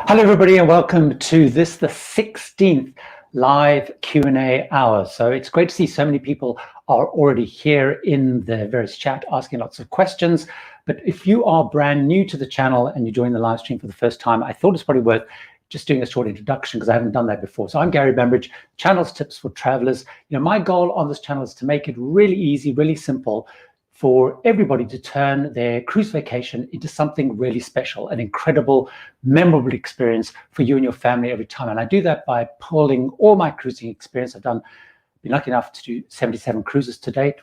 Hello everybody and welcome to the 16th live Q&A hour. So it's great to see so many people are already here in the various chat asking lots of questions. But if you are brand new to the channel and you join the live stream for the first time, I thought it's probably worth just doing a short introduction because I haven't done that before. So I'm Gary Bembridge, Channels Tips for Travelers. My goal on this channel is to make it really easy, really simple for everybody to turn their cruise vacation into something really special, an incredible, memorable experience for you and your family every time. And I do that by pulling all my cruising experience. Been lucky enough to do 77 cruises to date.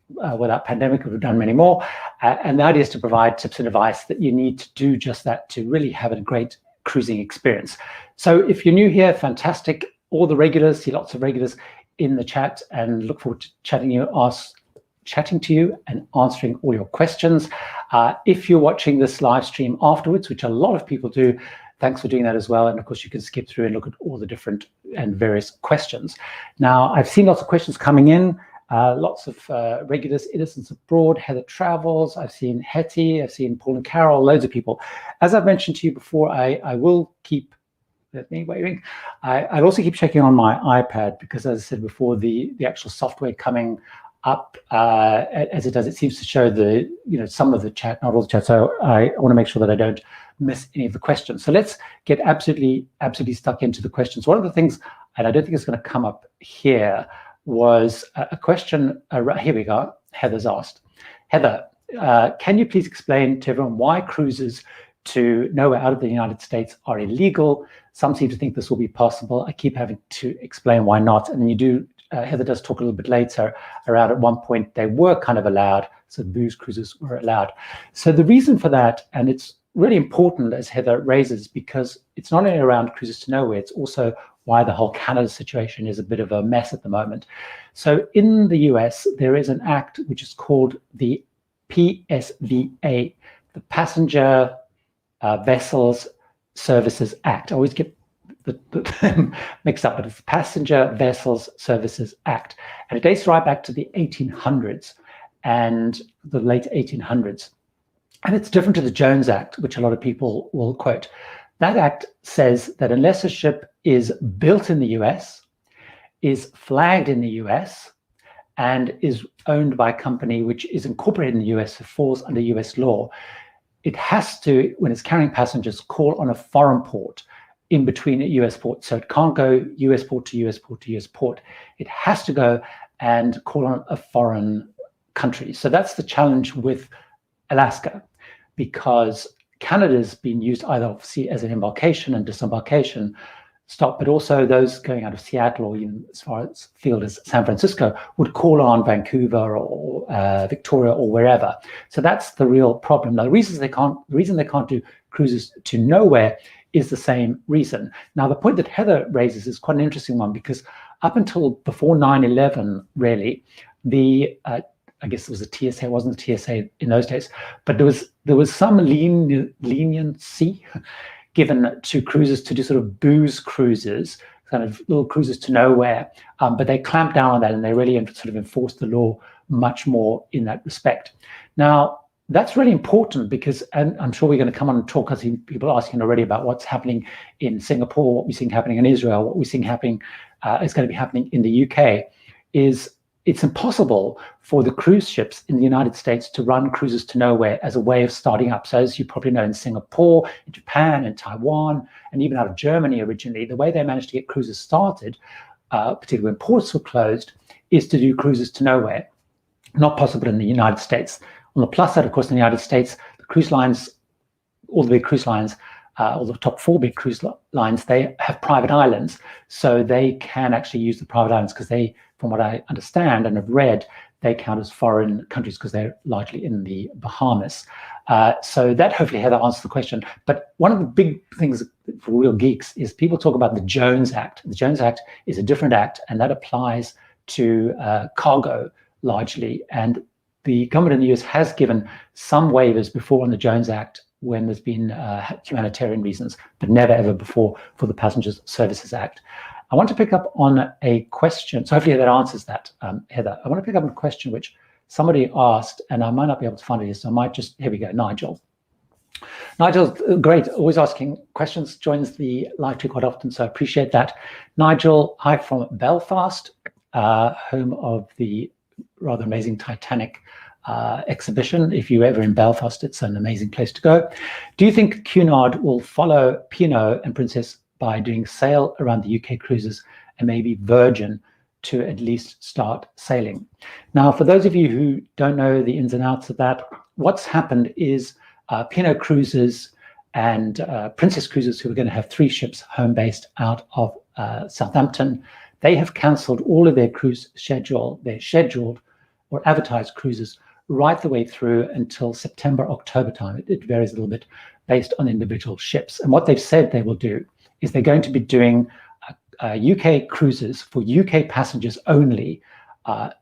Without pandemic, we've done many more. And the idea is to provide tips and advice that you need to do just that to really have a great cruising experience. So if you're new here, fantastic. All the regulars, see lots of regulars in the chat and look forward to chatting to you and answering all your questions. If you're watching this live stream afterwards, which a lot of people do, thanks for doing that as well. And of course, you can skip through and look at all the different and various questions. Now, I've seen lots of questions coming in, lots of regulars, Innocents Abroad, Heather Travels, I've seen Hetty, I've seen Paul and Carol, loads of people. As I've mentioned to you before, I will keep waving. I'll also keep checking on my iPad because, as I said before, the actual software coming up as it does, it seems to show the some of the chat, not all the chat. So I want to make sure that I don't miss any of the questions. So let's get absolutely stuck into the questions. One of the things, and I don't think it's going to come up here, was a question. Here we go. Heather's asked. Heather, can you please explain to everyone why cruises to nowhere out of the United States are illegal? Some seem to think this will be possible. I keep having to explain why not, and then you do. Heather does talk a little bit later around at one point they were kind of allowed, so booze cruises were allowed. So the reason for that, and it's really important as Heather raises, because it's not only around cruises to nowhere, it's also why the whole Canada situation is a bit of a mess at the moment. So in the US, there is an act which is called the PSVA, the Passenger Vessels Services Act. I always get the mixed up, but it's the Passenger Vessels Services Act, and it dates right back to the 1800s and the late 1800s, and it's different to the Jones Act, which a lot of people will quote. That act says that unless a ship is built in the US, is flagged in the US, and is owned by a company which is incorporated in the US, it falls under US law, it has to, when it's carrying passengers, call on a foreign port in between a US port. So it can't go US port to US port to US port. It has to go and call on a foreign country. So that's the challenge with Alaska, because Canada's been used either obviously as an embarkation and disembarkation stop, but also those going out of Seattle or even as far as field as San Francisco would call on Vancouver or Victoria or wherever. So that's the real problem. Now, the reason they can't do cruises to nowhere is the same reason. Now, the point that Heather raises is quite an interesting one, because up until before 9/11, really, I guess it was a TSA, it wasn't a TSA in those days, but there was some leniency given to cruises to do sort of booze cruises, kind of little cruises to nowhere, but they clamped down on that and they really sort of enforced the law much more in that respect. Now, that's really important because, and I'm sure we're going to come on and talk, I see people asking already about what's happening in Singapore, what we're seeing happening in Israel, what we're seeing happening is going to be happening in the UK, is it's impossible for the cruise ships in the United States to run cruises to nowhere as a way of starting up. So as you probably know, in Singapore, in Japan, in Taiwan, and even out of Germany originally, the way they managed to get cruises started, particularly when ports were closed, is to do cruises to nowhere. Not possible in the United States. On the plus side, of course, in the United States, the cruise lines, all the big cruise lines, all the top 4 big cruise lines, they have private islands. So they can actually use the private islands because they, from what I understand and have read, they count as foreign countries because they're largely in the Bahamas. So that hopefully, Heather, answers the question. But one of the big things for real geeks is people talk about the Jones Act. The Jones Act is a different act, and that applies to cargo largely. And the government in the US has given some waivers before on the Jones Act when there's been humanitarian reasons, but never ever before for the Passengers Services Act. I want to pick up on a question. So hopefully that answers that, Heather. I want to pick up on a question which somebody asked, and I might not be able to find it here, so I might just, here we go, Nigel. Nigel, great, always asking questions, joins the live tweet quite often, so I appreciate that. Nigel, hi from Belfast, home of the rather amazing Titanic exhibition. If you're ever in Belfast, it's an amazing place to go. Do you think Cunard will follow P&O and Princess by doing sail around the UK cruises and maybe Virgin to at least start sailing? Now, for those of you who don't know the ins and outs of that, what's happened is P&O Cruises and Princess Cruises, who are going to have 3 ships home-based out of Southampton, they have cancelled all of their cruise schedule, their scheduled or advertised cruises right the way through until September, October time. It varies a little bit based on individual ships. And what they've said they will do is they're going to be doing UK cruises for UK passengers only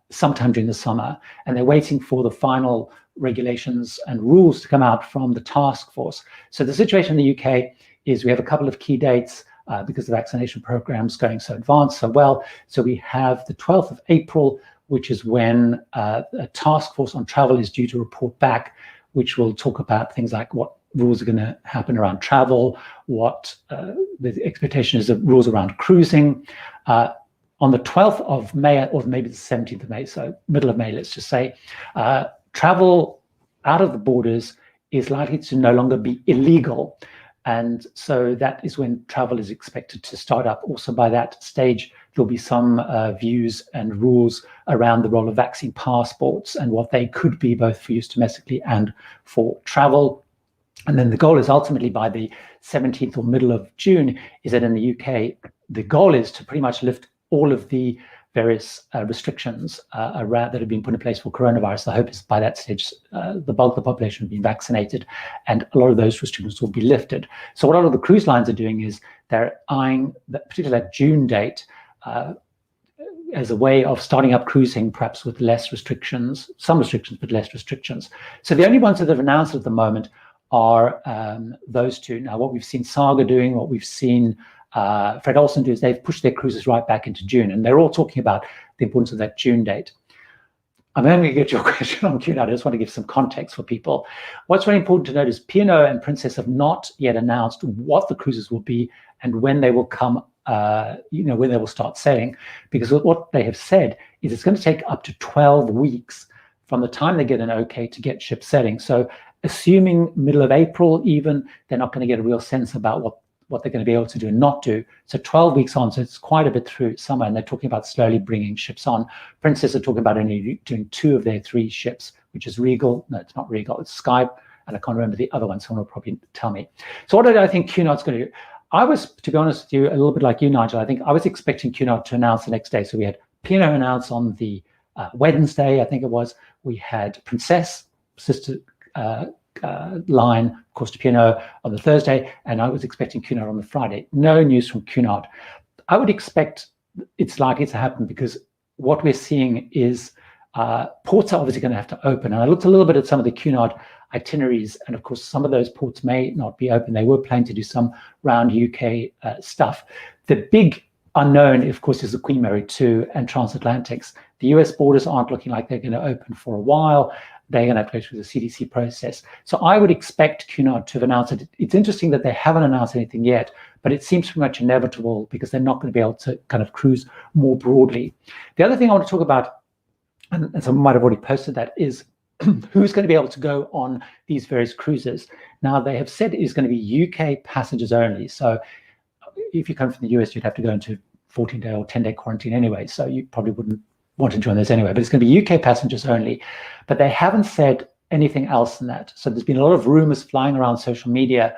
sometime during the summer. And they're waiting for the final regulations and rules to come out from the task force. So the situation in the UK is we have a couple of key dates because the vaccination program's going so advanced, so well. So we have the 12th of April, which is when a task force on travel is due to report back, which will talk about things like what rules are going to happen around travel, what the expectation is of rules around cruising. On the 12th of May, or maybe the 17th of May, so middle of May, let's just say, travel out of the borders is likely to no longer be illegal. And so that is when travel is expected to start up. Also by that stage, there'll be some views and rules around the role of vaccine passports and what they could be both for use domestically and for travel. And then the goal is ultimately by the 17th or middle of June is that in the UK, the goal is to pretty much lift all of the various restrictions around that have been put in place for coronavirus. The hope is by that stage, the bulk of the population will be vaccinated and a lot of those restrictions will be lifted. So what a lot of the cruise lines are doing is they're eyeing that particular June date as a way of starting up cruising, perhaps with less restrictions, some restrictions, but less restrictions. So the only ones that have announced at the moment are those two. Now, what we've seen Saga doing, what we've seen Fred Olsen do is they've pushed their cruises right back into June, and they're all talking about the importance of that June date. I'm only going to get your question on Cunard. I just want to give some context for people. What's really important to note is P&O and Princess have not yet announced what the cruises will be and when they will come, when they will start sailing, because what they have said is it's going to take up to 12 weeks from the time they get an okay to get ships sailing. So assuming middle of April even, they're not going to get a real sense about what they're going to be able to do and not do. So 12 weeks on, so it's quite a bit through summer, and they're talking about slowly bringing ships on. Princess are talking about only doing 2 of their 3 ships, which is Regal. No, it's not Regal, it's Sky, and I can't remember the other one, someone will probably tell me. So what did I think Cunard's going to do? I was, to be honest with you, a little bit like you, Nigel, I think I was expecting Cunard to announce the next day. So we had P&O announce on the Wednesday, I think it was. We had Princess, sister line, of course, to P&O on the Thursday, and I was expecting Cunard on the Friday. No news from Cunard. I would expect it's likely to happen because what we're seeing is ports are obviously going to have to open. And I looked a little bit at some of the Cunard itineraries, and of course, some of those ports may not be open. They were planning to do some round UK stuff. The big unknown, of course, is the Queen Mary 2 and transatlantics. The US borders aren't looking like they're going to open for a while. They're going to have to go through the CDC process. So I would expect Cunard to have announced it. It's interesting that they haven't announced anything yet, but it seems pretty much inevitable because they're not going to be able to kind of cruise more broadly. The other thing I want to talk about, and someone might have already posted that, is who's going to be able to go on these various cruises. Now, they have said it is going to be UK passengers only. So if you come from the US, you'd have to go into 14-day or 10-day quarantine anyway. So you probably wouldn't want to join those anyway, but it's going to be UK passengers only. But they haven't said anything else than that. So there's been a lot of rumors flying around social media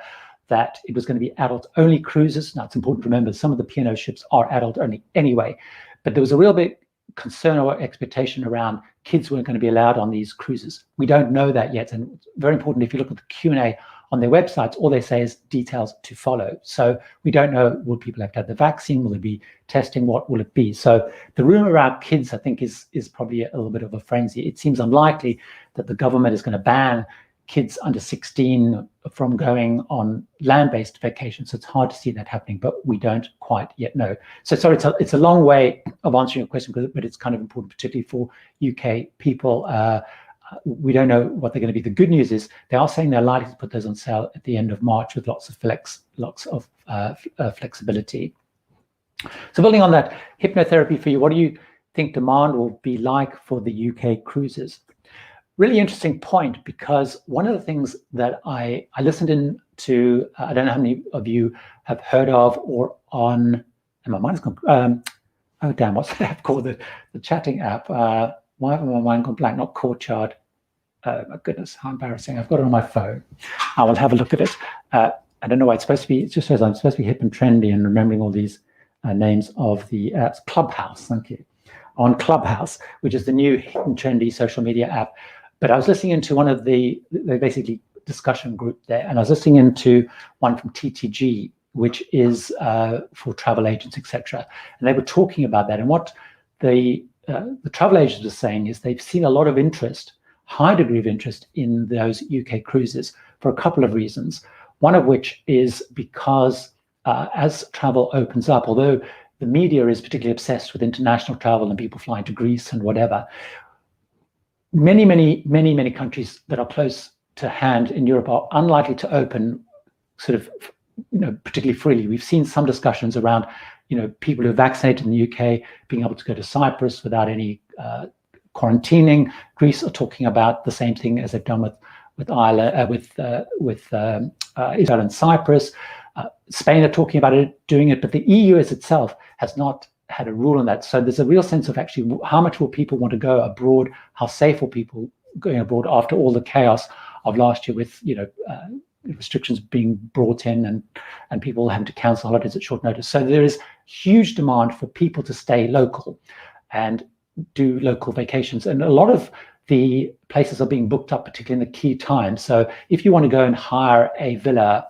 that it was going to be adult-only cruises. Now, it's important to remember some of the P&O ships are adult-only anyway, but there was a real big concern or expectation around kids weren't going to be allowed on these cruises. We don't know that yet, and it's very important. If you look at the Q&A on their websites, all they say is details to follow. So we don't know, will people have to have the vaccine? Will there be testing? What will it be? So the rumor around kids, I think, is probably a little bit of a frenzy. It seems unlikely that the government is going to ban kids under 16 from going on land-based vacations. So it's hard to see that happening, but we don't quite yet know. So sorry, it's a long way of answering your question, but it's kind of important, particularly for UK people. we don't know what they're going to be. The good news is they are saying they're likely to put those on sale at the end of March with lots of flexibility. So building on that, hypnotherapy for you, what do you think demand will be like for the UK cruises? Really interesting point, because one of the things that I listened in to, I don't know how many of you have heard of or on, and my mind's gone, oh damn, what's that app called, the chatting app? Why have my mind gone blank? Not Courtyard. Oh my goodness, how embarrassing. I've got it on my phone. I will have a look at it. I don't know why it's supposed to be, it just says I'm supposed to be hip and trendy and remembering all these names of the apps. Clubhouse, thank you. On Clubhouse, which is the new hip and trendy social media app. But I was listening into one of the basically discussion group there, and I was listening into one from TTG, which is for travel agents, etc. And they were talking about that. And what the travel agents are saying is they've seen a lot of interest, high degree of interest in those UK cruises for a couple of reasons. One of which is because as travel opens up, although the media is particularly obsessed with international travel and people flying to Greece and whatever, many countries that are close to hand in Europe are unlikely to open sort of, particularly freely. We've seen some discussions around, people who are vaccinated in the UK being able to go to Cyprus without any quarantining. Greece are talking about the same thing as they've done with Ireland, with Israel and Cyprus. Spain are talking about doing it, but the EU as itself has not had a rule on that. So there's a real sense of actually how much will people want to go abroad, how safe will people going abroad after all the chaos of last year with restrictions being brought in and people having to cancel holidays at short notice. So there is huge demand for people to stay local and do local vacations, and a lot of the places are being booked up, particularly in the key times. So if you want to go and hire a villa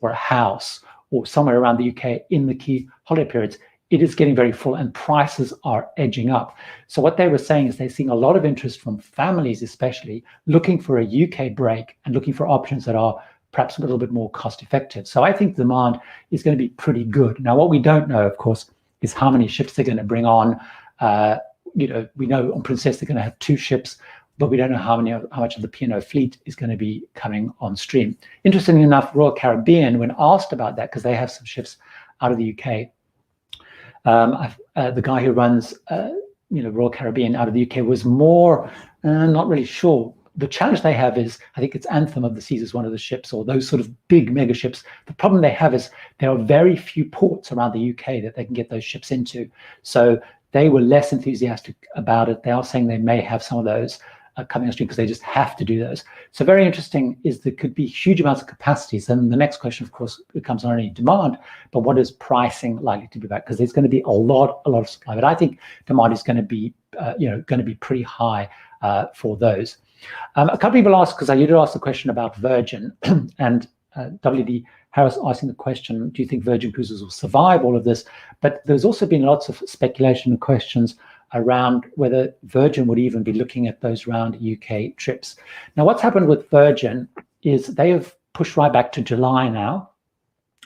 or a house or somewhere around the UK in the key holiday periods, it is getting very full and prices are edging up. So what they were saying is they're seeing a lot of interest from families, especially looking for a UK break and looking for options that are perhaps a little bit more cost effective. So I think demand is going to be pretty good. Now, what we don't know, of course, is how many ships they're going to bring on. We know on Princess they're going to have 2 ships, but we don't know how much of the P&O fleet is going to be coming on stream. Interestingly enough, Royal Caribbean, when asked about that, because they have some ships out of the UK, the guy who runs Royal Caribbean out of the UK was more not really sure. The challenge they have is, I think it's Anthem of the Seas is one of the ships, or those sort of big mega ships. The problem they have is there are very few ports around the UK that they can get those ships into. So they were less enthusiastic about it. They are saying they may have some of those coming on stream because they just have to do those. So very interesting is there could be huge amounts of capacities. And the next question, of course, becomes not only demand, but what is pricing likely to be back? Because there's going to be a lot of supply. But I think demand is going to be, pretty high for those. A couple of people asked, because I did ask the question about Virgin, and WD Harris asking the question, do you think Virgin Cruises will survive all of this? But there's also been lots of speculation and questions around whether Virgin would even be looking at those round UK trips. Now, what's happened with Virgin is they have pushed right back to July now.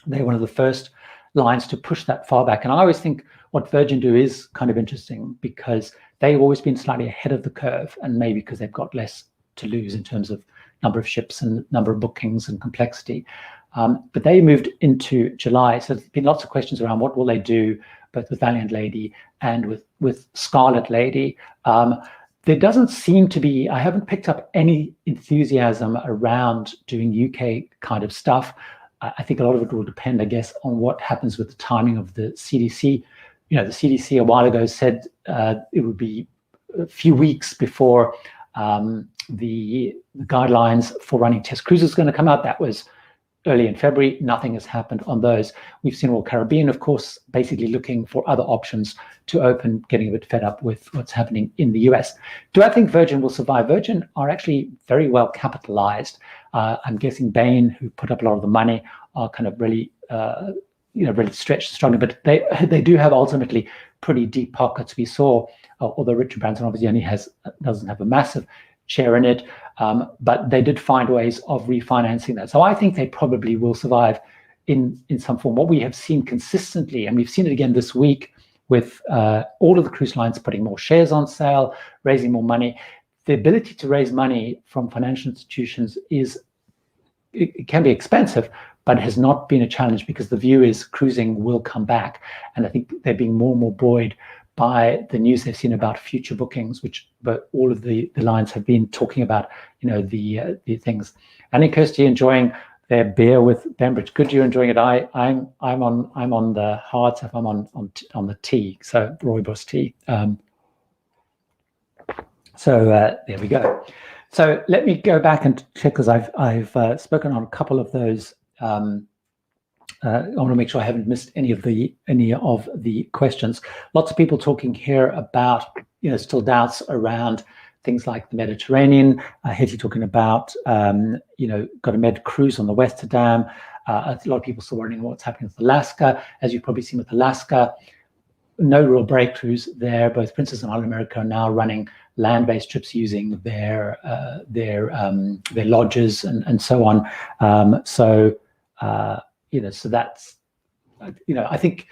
They're one of the first lines to push that far back. And I always think what Virgin do is kind of interesting because they've always been slightly ahead of the curve, and maybe because they've got less to lose in terms of number of ships and number of bookings and complexity. But they moved into July. So there's been lots of questions around what will they do, both with Valiant Lady and with Scarlet Lady. There doesn't seem to be, I haven't picked up any enthusiasm around doing UK kind of stuff. I think a lot of it will depend, I guess, on what happens with the timing of the CDC. The CDC a while ago said it would be a few weeks before the guidelines for running test cruises is going to come out. That was early in February. Nothing has happened on those. We've seen Royal Caribbean, of course, basically looking for other options to open, getting a bit fed up with what's happening in the US. Do I think Virgin will survive? Virgin are actually very well capitalized. I'm guessing Bain, who put up a lot of the money, are kind of really, really stretched, struggling, but they do have ultimately pretty deep pockets. We saw, although Richard Branson obviously only doesn't have a massive share in it, but they did find ways of refinancing that. So I think they probably will survive in some form. What we have seen consistently, and we've seen it again this week with all of the cruise lines putting more shares on sale, raising more money, the ability to raise money from financial institutions it can be expensive, but has not been a challenge because the view is cruising will come back. And I think they're being more and more buoyed by the news they've seen about future bookings, but all of the lines have been talking about, the things. And Kirsty enjoying their beer with Bembridge. Good, you're enjoying it. I'm on the hard stuff. I'm on the tea, so rooibos tea. So there we go. So let me go back and check, because I've spoken on a couple of those. I want to make sure I haven't missed any of the questions. Lots of people talking here about still doubts around things like the Mediterranean. Hetty talking about got a med cruise on the Westerdam. A lot of people still wondering what's happening with Alaska. As you've probably seen with Alaska, no real breakthroughs there. Both Princess and Island America are now running land-based trips using their lodges and so on. So that's, I think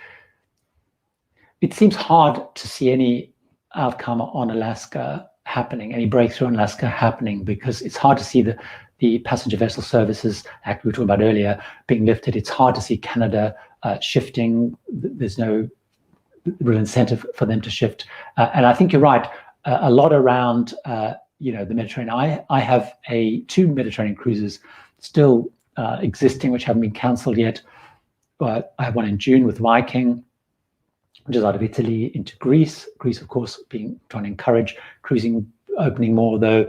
it seems hard to see any outcome on Alaska happening, any breakthrough on Alaska happening, because it's hard to see the Passenger Vessel Services Act we were talking about earlier being lifted. It's hard to see Canada shifting. There's no real incentive for them to shift. And I think you're right. A lot around, the Mediterranean. I have 2 Mediterranean cruises still existing, which haven't been cancelled yet. I have one in June with Viking, which is out of Italy into Greece. Greece, of course, trying to encourage cruising, opening more, though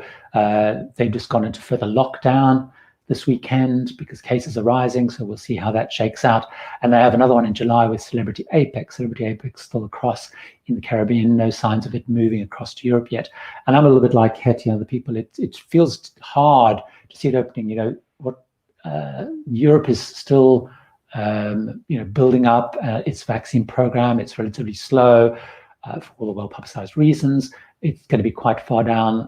they've just gone into further lockdown this weekend because cases are rising. So we'll see how that shakes out. And they have another one in July with Celebrity Apex. Celebrity Apex still across in the Caribbean, no signs of it moving across to Europe yet. And I'm a little bit like Hetty and other people. It feels hard to see it opening. Europe is still building up its vaccine program. It's relatively slow for all the well-publicized reasons. It's going to be quite far down.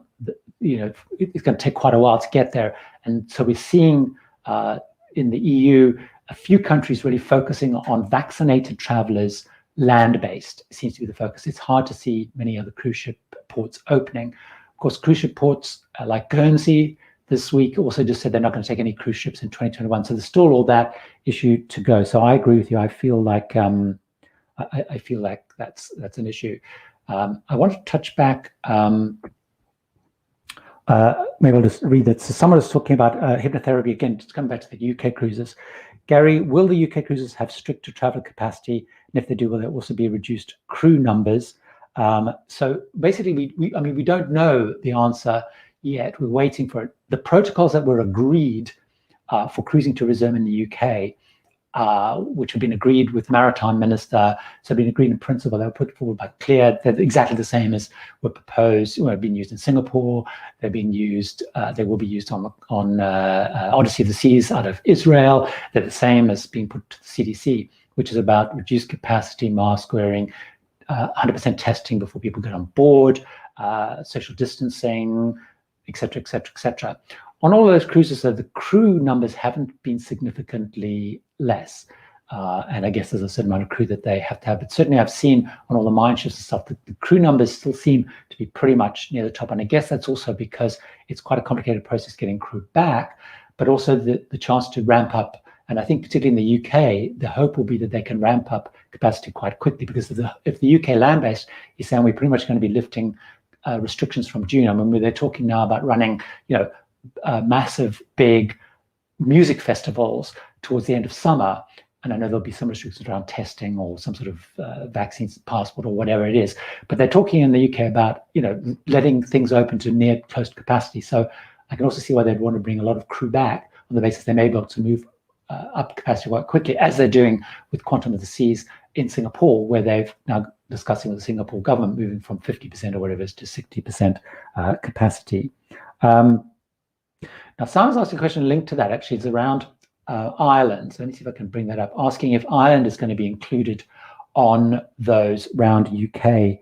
It's going to take quite a while to get there. And so we're seeing in the EU a few countries really focusing on vaccinated travelers, land-based seems to be the focus. It's hard to see many other cruise ship ports opening. Of course, cruise ship ports like Guernsey this week also just said they're not going to take any cruise ships in 2021. So there's still all that issue to go. So I agree with you. I feel like I feel like that's an issue. I want to touch back. Maybe I'll just read that. So someone is talking about hypnotherapy again. Just coming back to the UK cruises. Gary, will the UK cruises have stricter travel capacity? And if they do, will there also be reduced crew numbers? So basically, we don't know the answer yet. We're waiting for it. The protocols that were agreed for cruising to resume in the UK, which have been agreed with Maritime Minister, so been agreed in principle, they were put forward by CLEAR. They're exactly the same as were proposed, have been used in Singapore. They're being used, they will be used on Odyssey of the Seas out of Israel. They're the same as being put to the CDC, which is about reduced capacity, mask wearing, 100% testing before people get on board, social distancing, etc., etc., etc. On all of those cruises, though, the crew numbers haven't been significantly less. And I guess there's a certain amount of crew that they have to have. But certainly I've seen on all the mine ships and stuff that the crew numbers still seem to be pretty much near the top. And I guess that's also because it's quite a complicated process getting crew back, but also the chance to ramp up. And I think particularly in the UK, the hope will be that they can ramp up capacity quite quickly, because if the UK land-based is saying we're pretty much going to be lifting restrictions from June. I mean, they're talking now about running, massive, big music festivals towards the end of summer. And I know there'll be some restrictions around testing or some sort of vaccines passport or whatever it is. But they're talking in the UK about, letting things open to near close to capacity. So I can also see why they'd want to bring a lot of crew back on the basis they may be able to move up capacity quite quickly, as they're doing with Quantum of the Seas in Singapore, where they've now discussing with the Singapore government moving from 50% or whatever it is to 60% capacity. Now, Simon's asking a question linked to that. Actually, it's around Ireland. So let me see if I can bring that up. Asking if Ireland is going to be included on those round UK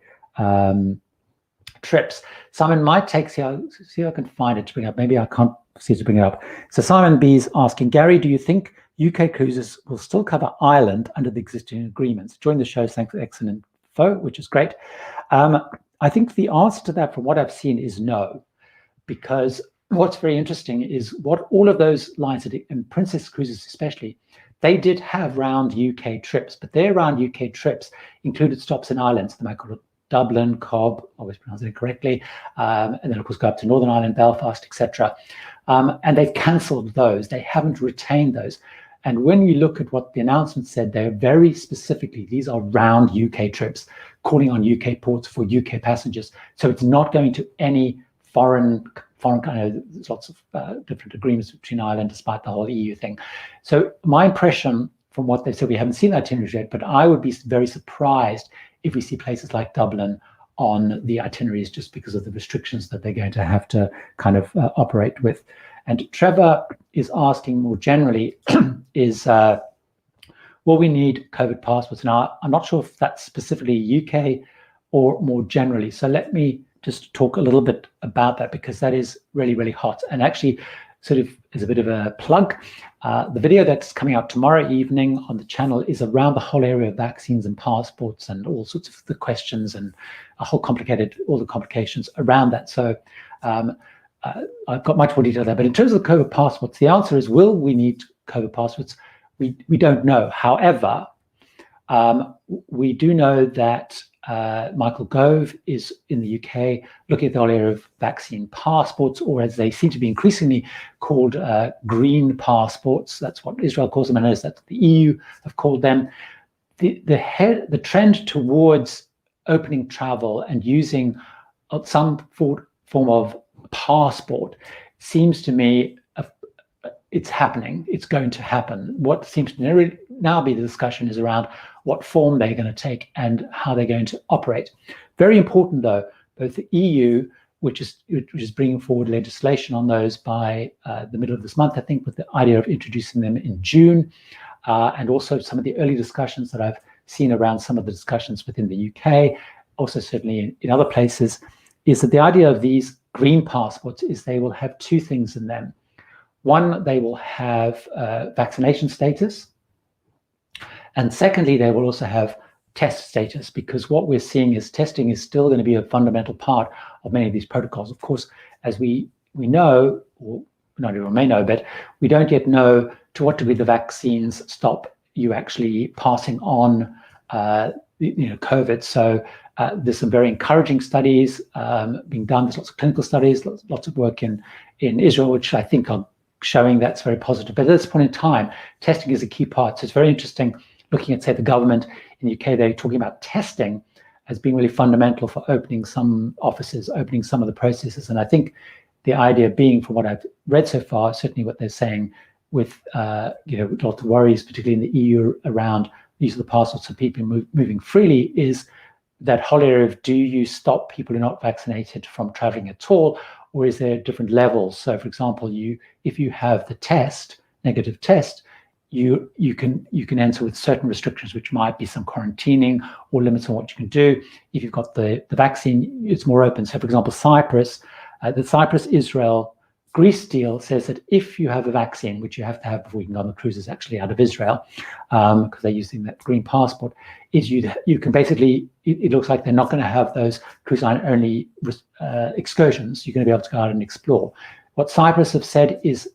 trips. Simon might see if I can find it to bring up. Maybe I can't see to bring it up. So Simon B is asking, Gary, do you think UK cruises will still cover Ireland under the existing agreements? Join the show. Thanks for excellent info, which is great. I think the answer to that, from what I've seen, is no. because what's very interesting is what all of those lines, and Princess Cruises especially, they did have round UK trips, but their round UK trips included stops in islands. They might call it Dublin, Cobb, always pronouncing it correctly, and then of course go up to Northern Ireland, Belfast, etc. And they've cancelled those. They haven't retained those. And when you look at what the announcement said, they're very specifically, these are round UK trips, calling on UK ports for UK passengers. So it's not going to any foreign kind of, there's lots of different agreements between Ireland despite the whole EU thing. So my impression from what they said, we haven't seen that itinerary yet, but I would be very surprised if we see places like Dublin on the itineraries just because of the restrictions that they're going to have to kind of operate with. And Trevor is asking more generally, will we need COVID passports? Now, I'm not sure if that's specifically UK or more generally. So let me just talk a little bit about that, because that is really, really hot. And actually, sort of as a bit of a plug, the video that's coming out tomorrow evening on the channel is around the whole area of vaccines and passports and all sorts of the questions and all the complications around that. So I've got much more detail there. But in terms of the COVID passports, the answer is, will we need COVID passports? We don't know. However, we do know that Michael Gove is in the UK looking at the whole area of vaccine passports, or as they seem to be increasingly called, green passports. That's what Israel calls them, and that's what the EU have called them. The trend towards opening travel and using some form of passport seems to me it's happening. It's going to happen. What seems to now be the discussion is around what form they're going to take and how they're going to operate. Very important, though, both the EU, which is bringing forward legislation on those by the middle of this month, I think, with the idea of introducing them in June, and also some of the early discussions that I've seen around some of the discussions within the UK, also certainly in other places, is that the idea of these green passports is they will have two things in them. One, they will have vaccination status. And secondly, they will also have test status, because what we're seeing is testing is still going to be a fundamental part of many of these protocols. Of course, as we know, or not everyone may know, but we don't yet know to what degree the vaccines stop you actually passing on COVID. So there's some very encouraging studies being done. There's lots of clinical studies, lots of work in Israel, which I think are showing that's very positive. But at this point in time, testing is a key part. So it's very interesting looking at, say, the government in the UK. They're talking about testing as being really fundamental for opening some offices, opening some of the processes. And I think the idea being, from what I've read so far, certainly what they're saying with lots of worries, particularly in the EU, around use of the passports of people moving freely, is that whole area of, do you stop people who are not vaccinated from traveling at all, or is there different levels? So, for example, if you have the negative test, you can enter with certain restrictions, which might be some quarantining or limits on what you can do. If you've got the vaccine, it's more open. So, for example, Cyprus, the Cyprus-Israel Greece deal says that if you have a vaccine, which you have to have before you can go on the cruises actually out of Israel, because they're using that green passport, is you can basically, it looks like they're not going to have those cruise line only excursions. You're going to be able to go out and explore. What Cyprus have said is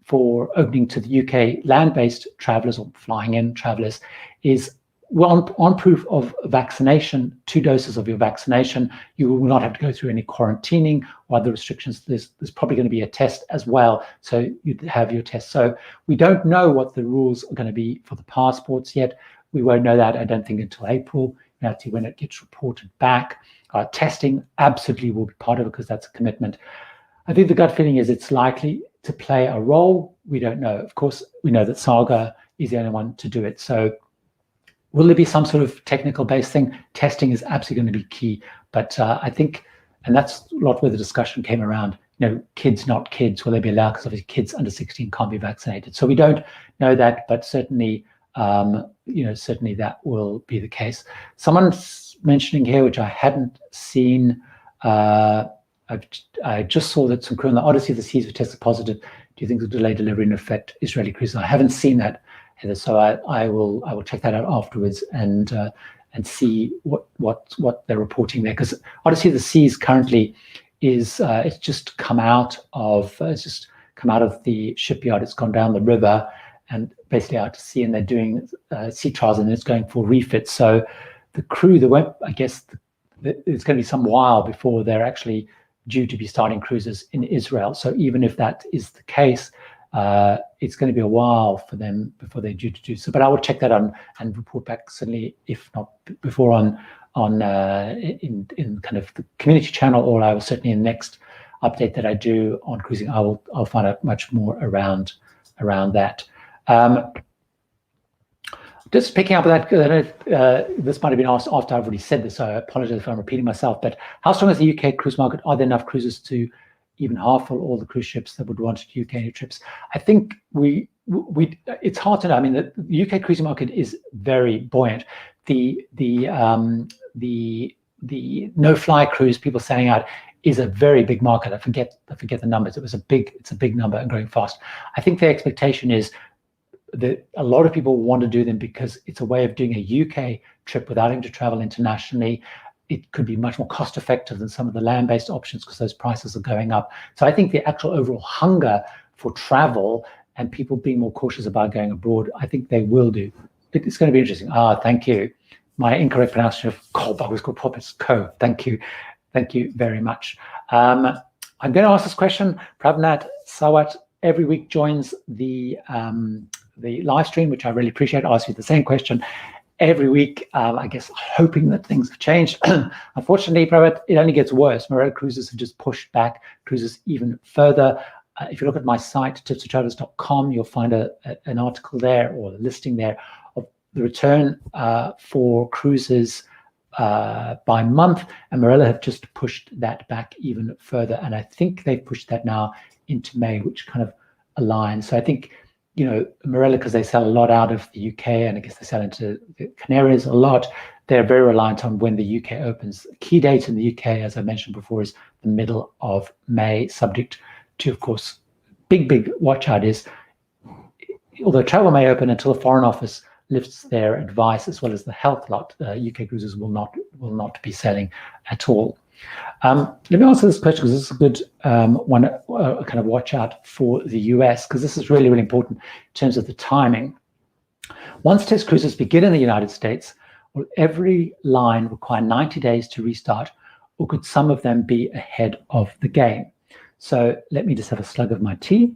for opening to the UK land-based travelers or flying in travelers is, well, on proof of vaccination, 2 doses of your vaccination, you will not have to go through any quarantining or other restrictions. There's probably going to be a test as well, so you have your test. So we don't know what the rules are going to be for the passports yet. We won't know that, I don't think, until April, actually when it gets reported back. Testing absolutely will be part of it, because that's a commitment. I think the gut feeling is it's likely to play a role. We don't know. Of course, we know that Saga is the only one to do it. So will there be some sort of technical based thing? Testing is absolutely going to be key. But I think, and that's a lot where the discussion came around, kids, not kids, will they be allowed? Because obviously kids under 16 can't be vaccinated. So we don't know that, but certainly, certainly that will be the case. Someone's mentioning here, which I hadn't seen, I just saw that some crew on the Odyssey of the Seas were tested positive. Do you think it'll delay delivery and affect Israeli cruises? I haven't seen that, Heather, so I will check that out afterwards and see what they're reporting there, because Odyssey of the Seas currently it's just come out of the shipyard. It's gone down the river and basically out to sea, and they're doing sea trials, and it's going for refits. So the crew, I guess it's going to be some while before they're actually due to be starting cruises in Israel. So even if that is the case, it's going to be a while for them before they're due to do so. But I will check that on and report back, certainly, if not before, in kind of the community channel, or I will certainly in the next update that I do on cruising, I'll find out much more around that. Just picking up on that, this might have been asked after I've already said this, so I apologize if I'm repeating myself, but how strong is the UK cruise market? Are there enough cruises to even half full all the cruise ships that would want to UK trips? I think it's hard to know. I mean, the UK cruising market is very buoyant. The no-fly cruise, people saying out, is a very big market. I forget the numbers. It's a big number and growing fast. I think the expectation is that a lot of people want to do them because it's a way of doing a UK trip without having to travel internationally. It could be much more cost effective than some of the land-based options because those prices are going up. So I think the actual overall hunger for travel and people being more cautious about going abroad, I think they will do. It's going to be interesting. Thank you. My incorrect pronunciation of Kolb was called Pop, it's Co. Thank you very much. I'm going to ask this question. Pravnat Sawat every week joins the live stream, which I really appreciate. I ask you the same question every week, I guess hoping that things have changed. Unfortunately, Pravnat, it only gets worse. Marella Cruises have just pushed back cruises even further. If you look at my site, tipsfortravellers.com, you'll find an article there, or a listing there, of the return for cruises by month, and Marella have just pushed that back even further, and I think they've pushed that now into May, which kind of aligns. So I think, Marella, because they sell a lot out of the UK, and I guess they sell into the Canaries a lot, they're very reliant on when the UK opens. The key date in the UK, as I mentioned before, is the middle of May, subject to, of course, big watch out is, although travel may open, until the Foreign Office lifts their advice, as well as the health lot, UK cruises will not be selling at all. Let me answer this question, because this is a good one, kind of watch out for the US, because this is really, really important in terms of the timing. Once test cruises begin in the United States, will every line require 90 days to restart, or could some of them be ahead of the game? So let me just have a slug of my tea,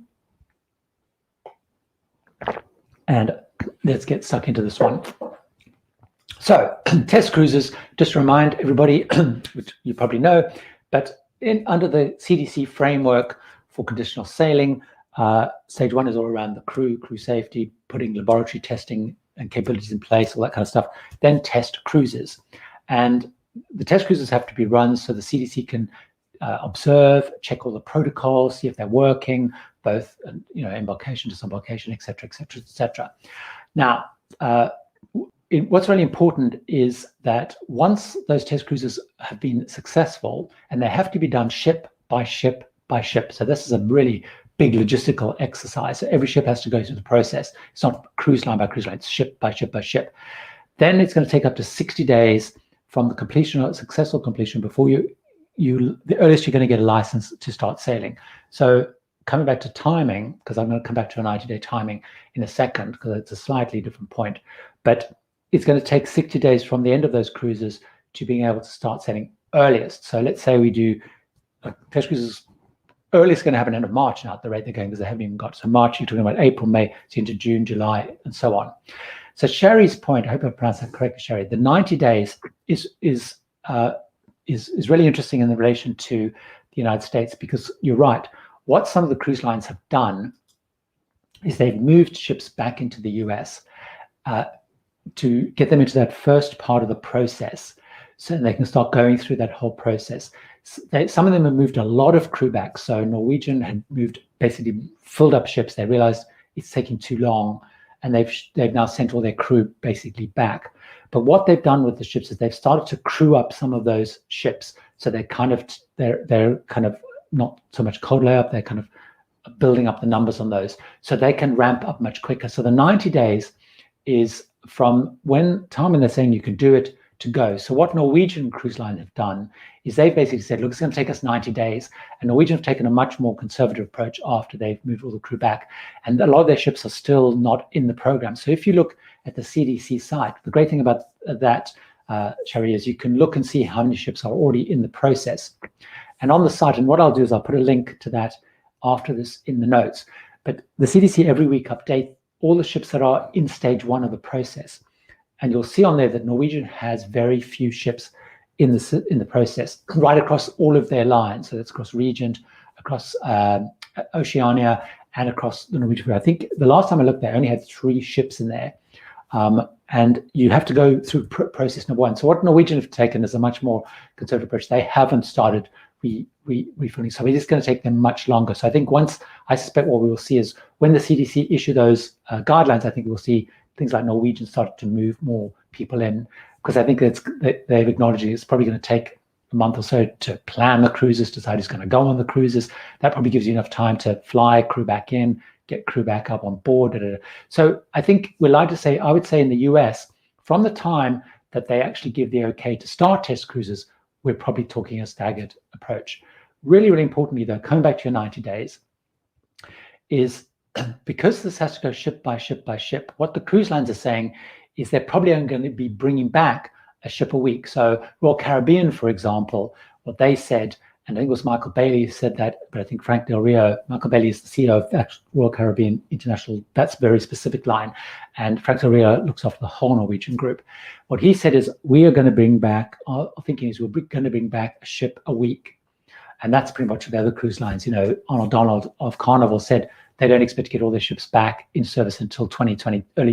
and let's get stuck into this one. So test cruises, just to remind everybody, which you probably know, but under the CDC framework for conditional sailing, stage one is all around the crew safety, putting laboratory testing and capabilities in place, all that kind of stuff, then test cruises. And the test cruises have to be run so the CDC can observe, check all the protocols, see if they're working, both embarkation, disembarkation, et cetera. Now, what's really important is that once those test cruises have been successful, and they have to be done ship by ship by ship. So this is a really big logistical exercise. So every ship has to go through the process. It's not cruise line by cruise line, it's ship by ship by ship. Then it's going to take up to 60 days from the completion, or successful completion, before the earliest you're going to get a license to start sailing. So coming back to timing, because I'm going to come back to a 90-day timing in a second, because it's a slightly different point, but it's going to take 60 days from the end of those cruises to being able to start sailing earliest. So let's say we do test cruises, earliest going to happen end of March now at the rate they're going, because they haven't even got to March. You're talking about April, May, so into June, July, and so on. So Sherry's point, I hope I pronounced that correctly, Sherry, the 90 days is really interesting in relation to the United States, because you're right. What some of the cruise lines have done is they've moved ships back into the US to get them into that first part of the process, so they can start going through that whole process. Some of them have moved a lot of crew back. So Norwegian had basically filled up ships. They realized it's taking too long, and they've now sent all their crew basically back. But what they've done with the ships is they've started to crew up some of those ships. So they're kind of not so much cold layup, they're kind of building up the numbers on those, so they can ramp up much quicker. So the 90 days is from when they're saying you can do it to go. So what Norwegian cruise lines have done is they've basically said, look, it's going to take us 90 days. And Norwegian have taken a much more conservative approach after they've moved all the crew back. And a lot of their ships are still not in the program. So if you look at the CDC site, the great thing about that, Sherry, is you can look and see how many ships are already in the process. And on the site, and what I'll do is I'll put a link to that after this in the notes. But the CDC every week update all the ships that are in stage 1 of the process. And you'll see on there that Norwegian has very few ships in the process, right across all of their lines. So that's across Regent, across Oceania, and across the Norwegian Crew. I think the last time I looked, they only had 3 ships in there. And you have to go through process number 1. So what Norwegian have taken is a much more conservative approach. They haven't started refilling, so it is going to take them much longer. So I think I suspect what we will see is when the CDC issue those guidelines, I think we'll see things like Norwegian start to move more people in, because I think they've acknowledged it's probably going to take a month or so to plan the cruises, decide who's going to go on the cruises. That probably gives you enough time to fly crew back in, get crew back up on board. So I think I would say in the US, from the time that they actually give the okay to start test cruises, we're probably talking a staggered approach. Really, really importantly, though, coming back to your 90 days, is because this has to go ship by ship by ship, what the cruise lines are saying is they're probably only going to be bringing back a ship a week. So Royal Caribbean, for example, what they said, and I think it was Michael Bailey who said that, but I think Frank Del Rio, Michael Bailey is the CEO of Royal Caribbean International, that's a very specific line, and Frank Del Rio looks after the whole Norwegian group. What he said is, we are going to bring back, our thinking is we're going to bring back a ship a week. And that's pretty much the other cruise lines. Arnold Donald of Carnival said they don't expect to get all their ships back in service until early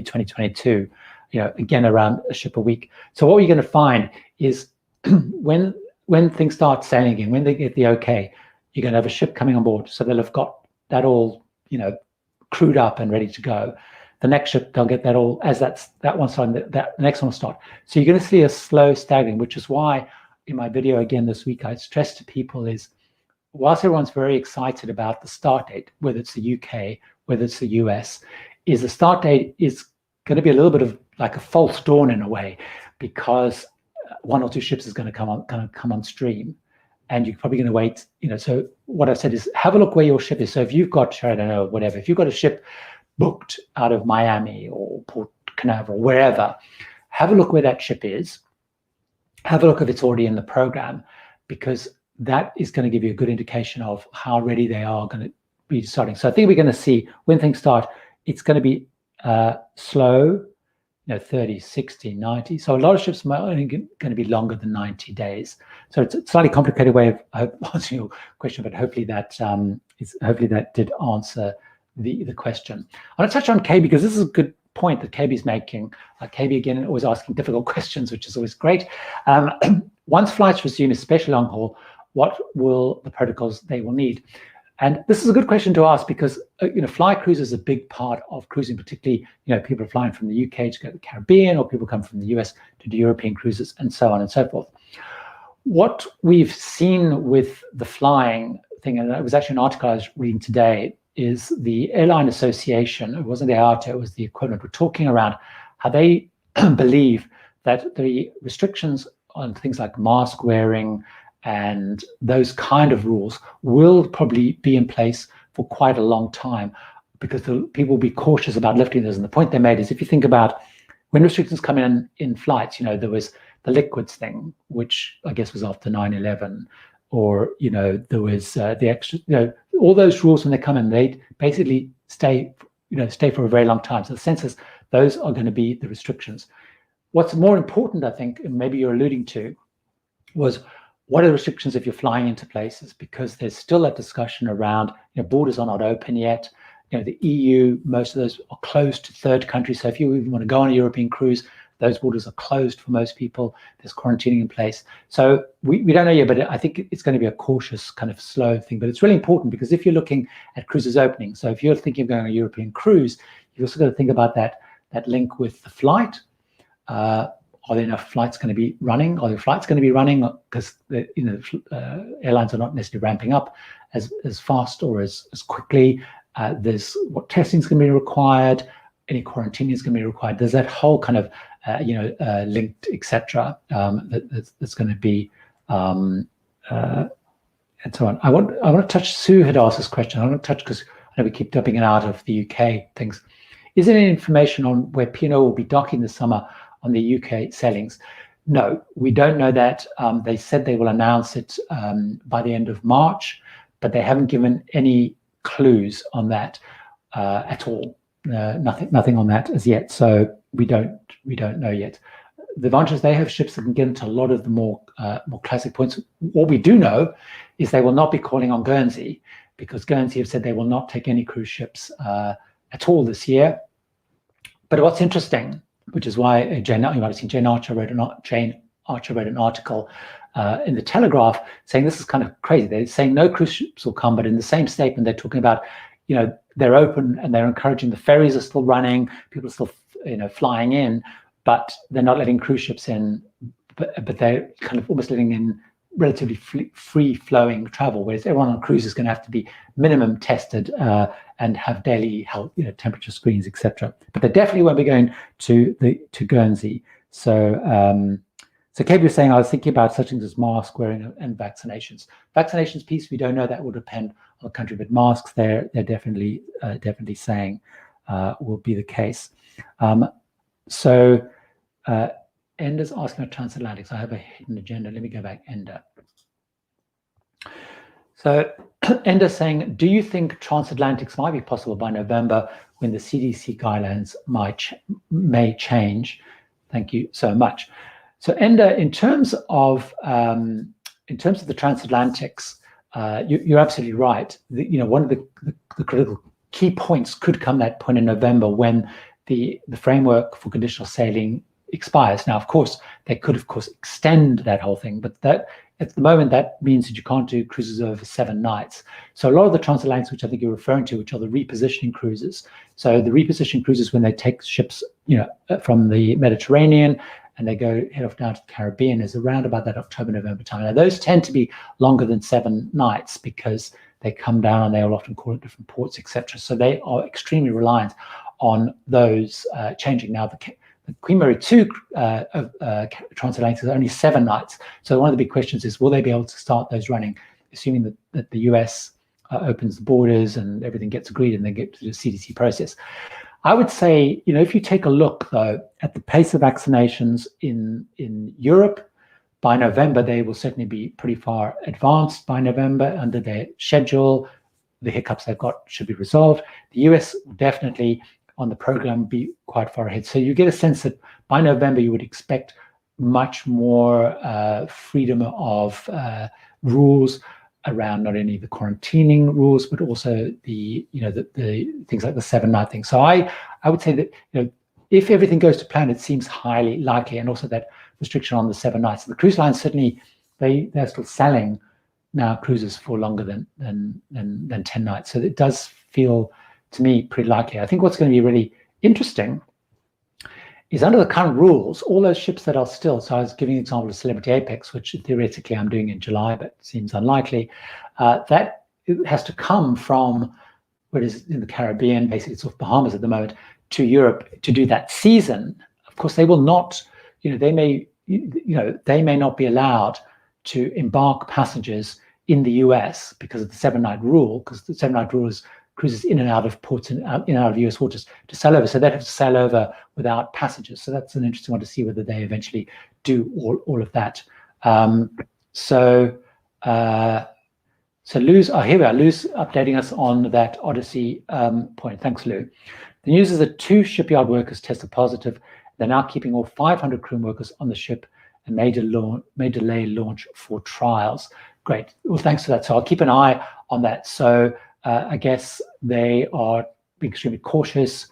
2022, again, around a ship a week. So what we're going to find is when things start sailing again, when they get the okay, you're going to have a ship coming on board. So they'll have got that all, crewed up and ready to go. The next ship, they'll get that all, as that one's starting, the next one will start. So you're going to see a slow staggering, which is why in my video again this week, I stress to people is, whilst everyone's very excited about the start date, whether it's the UK, whether it's the US, is the start date is going to be a little bit of like a false dawn in a way, because 1 or 2 ships is going to come on stream, and you're probably going to wait. So what I said is, have a look where your ship is. So if you've got, I don't know, whatever, if you've got a ship booked out of Miami or Port Canaveral or wherever, have a look where that ship is. Have a look if it's already in the program, because that is going to give you a good indication of how ready they are going to be starting. So I think we're going to see when things start, it's going to be slow, 30, 60, 90. So a lot of ships are only going to be longer than 90 days. So it's a slightly complicated way of answering your question, but hopefully that did answer the question. I want to touch on KB, because this is a good point that KB is making. KB, again, always asking difficult questions, which is always great. Once flights resume, especially long haul, what will the protocols they will need? And this is a good question to ask, because fly cruise is a big part of cruising, particularly people are flying from the UK to go to the Caribbean, or people come from the US to do European cruises, and so on and so forth. What we've seen with the flying thing, and it was actually an article I was reading today, is the Airline Association, it wasn't the IATA, it was the equivalent, we're talking around how they believe that the restrictions on things like mask wearing and those kind of rules will probably be in place for quite a long time, because people will be cautious about lifting those. And the point they made is, if you think about when restrictions come in flights, there was the liquids thing, which I guess was after 9/11, or there was the extra, all those rules when they come in, they basically stay for a very long time. So the sense is those are going to be the restrictions. What's more important, I think, and maybe you're alluding to, was what are the restrictions if you're flying into places? Because there's still that discussion around, borders are not open yet. The EU, most of those are closed to third countries. So if you even want to go on a European cruise, those borders are closed for most people. There's quarantining in place. So we don't know yet, but I think it's going to be a cautious kind of slow thing. But it's really important, because if you're looking at cruises opening, so if you're thinking of going on a European cruise, you've also got to think about that link with the flight. Are there enough flights going to be running? Are there flights going to be running? Because airlines are not necessarily ramping up as fast or as quickly. There's what testing is going to be required. any quarantine is going to be required. There's that whole kind of linked, etc. That's going to be and so on. I want to touch. Sue had asked this question. I want to touch because I know we keep dumping it out of the UK things. Is there any information on where P&O will be docking this summer on the UK sailings? No, we don't know that. They said they will announce it by the end of March, but they haven't given any clues on that at all. Nothing on that as yet. So we don't know yet. The advantage they have ships that can get into a lot of the more classic points. What we do know is they will not be calling on Guernsey, because Guernsey have said they will not take any cruise ships at all this year. But what's interesting, which is why you might have seen Jane Archer wrote an article in the Telegraph saying this is kind of crazy. They're saying no cruise ships will come, but in the same statement they're talking about, they're open and they're encouraging, the ferries are still running, people are still flying in, but they're not letting cruise ships in. But they're kind of almost letting in relatively free-flowing travel, whereas everyone on cruise is going to have to be minimum tested and have daily health, temperature screens, etc. But they definitely won't be going to Guernsey. So, so Kate was saying, I was thinking about such things as mask wearing and vaccinations. Vaccinations piece, we don't know. That will depend on the country, but masks, they're definitely saying will be the case. Ender's asking about transatlantics. I have a hidden agenda. Let me go back, Ender. So Ender's saying, do you think transatlantics might be possible by November when the CDC guidelines may change? Thank you so much. So Ender, in terms of the transatlantics, you're absolutely right. One of the critical key points could come that point in November when the framework for conditional sailing expires. Now, of course, they could, extend that whole thing, but that at the moment, that means that you can't do cruises over 7 nights. So a lot of the transatlantics, which I think you're referring to, which are the repositioning cruises. So the repositioning cruises, when they take ships, from the Mediterranean and they head off down to the Caribbean, is around about that October, November time. Now, those tend to be longer than 7 nights because they come down and they will often call at different ports, etc. So they are extremely reliant on those changing. Now, the Queen Mary 2 transatlantic is only 7 nights. So one of the big questions is, will they be able to start those running, assuming that the US opens the borders and everything gets agreed and they get to the CDC process? I would say, if you take a look, though, at the pace of vaccinations in Europe, by November, they will certainly be pretty far advanced by November under their schedule. The hiccups they've got should be resolved. The US will definitely on the program be quite far ahead. So you get a sense that by November, you would expect much more freedom of rules around not only the quarantining rules, but also the things like the 7-night thing. So I would say that, if everything goes to plan, it seems highly likely, and also that restriction on the 7 nights. The cruise lines, certainly, they're still selling now cruises for longer than 10 nights. So it does feel, to me, pretty likely. I think what's going to be really interesting is under the current rules, all those ships that are still, so I was giving an example of Celebrity Apex, which theoretically I'm doing in July, but seems unlikely, that it has to come from what is in the Caribbean, basically it's off Bahamas at the moment, to Europe to do that season. Of course, they will not, they may not be allowed to embark passengers in the US because of the 7-night rule, because the 7-night rule is cruises in and out of ports and in and out of US waters to sail over. So they'd have to sail over without passengers. So that's an interesting one to see whether they eventually do all of that. So Lou's, here we are, Lou's updating us on that Odyssey point. Thanks, Lou. The news is that 2 shipyard workers tested positive. They're now keeping all 500 crew workers on the ship and may delay launch for trials. Great. Well, thanks for that. So I'll keep an eye on that. So I guess they are being extremely cautious.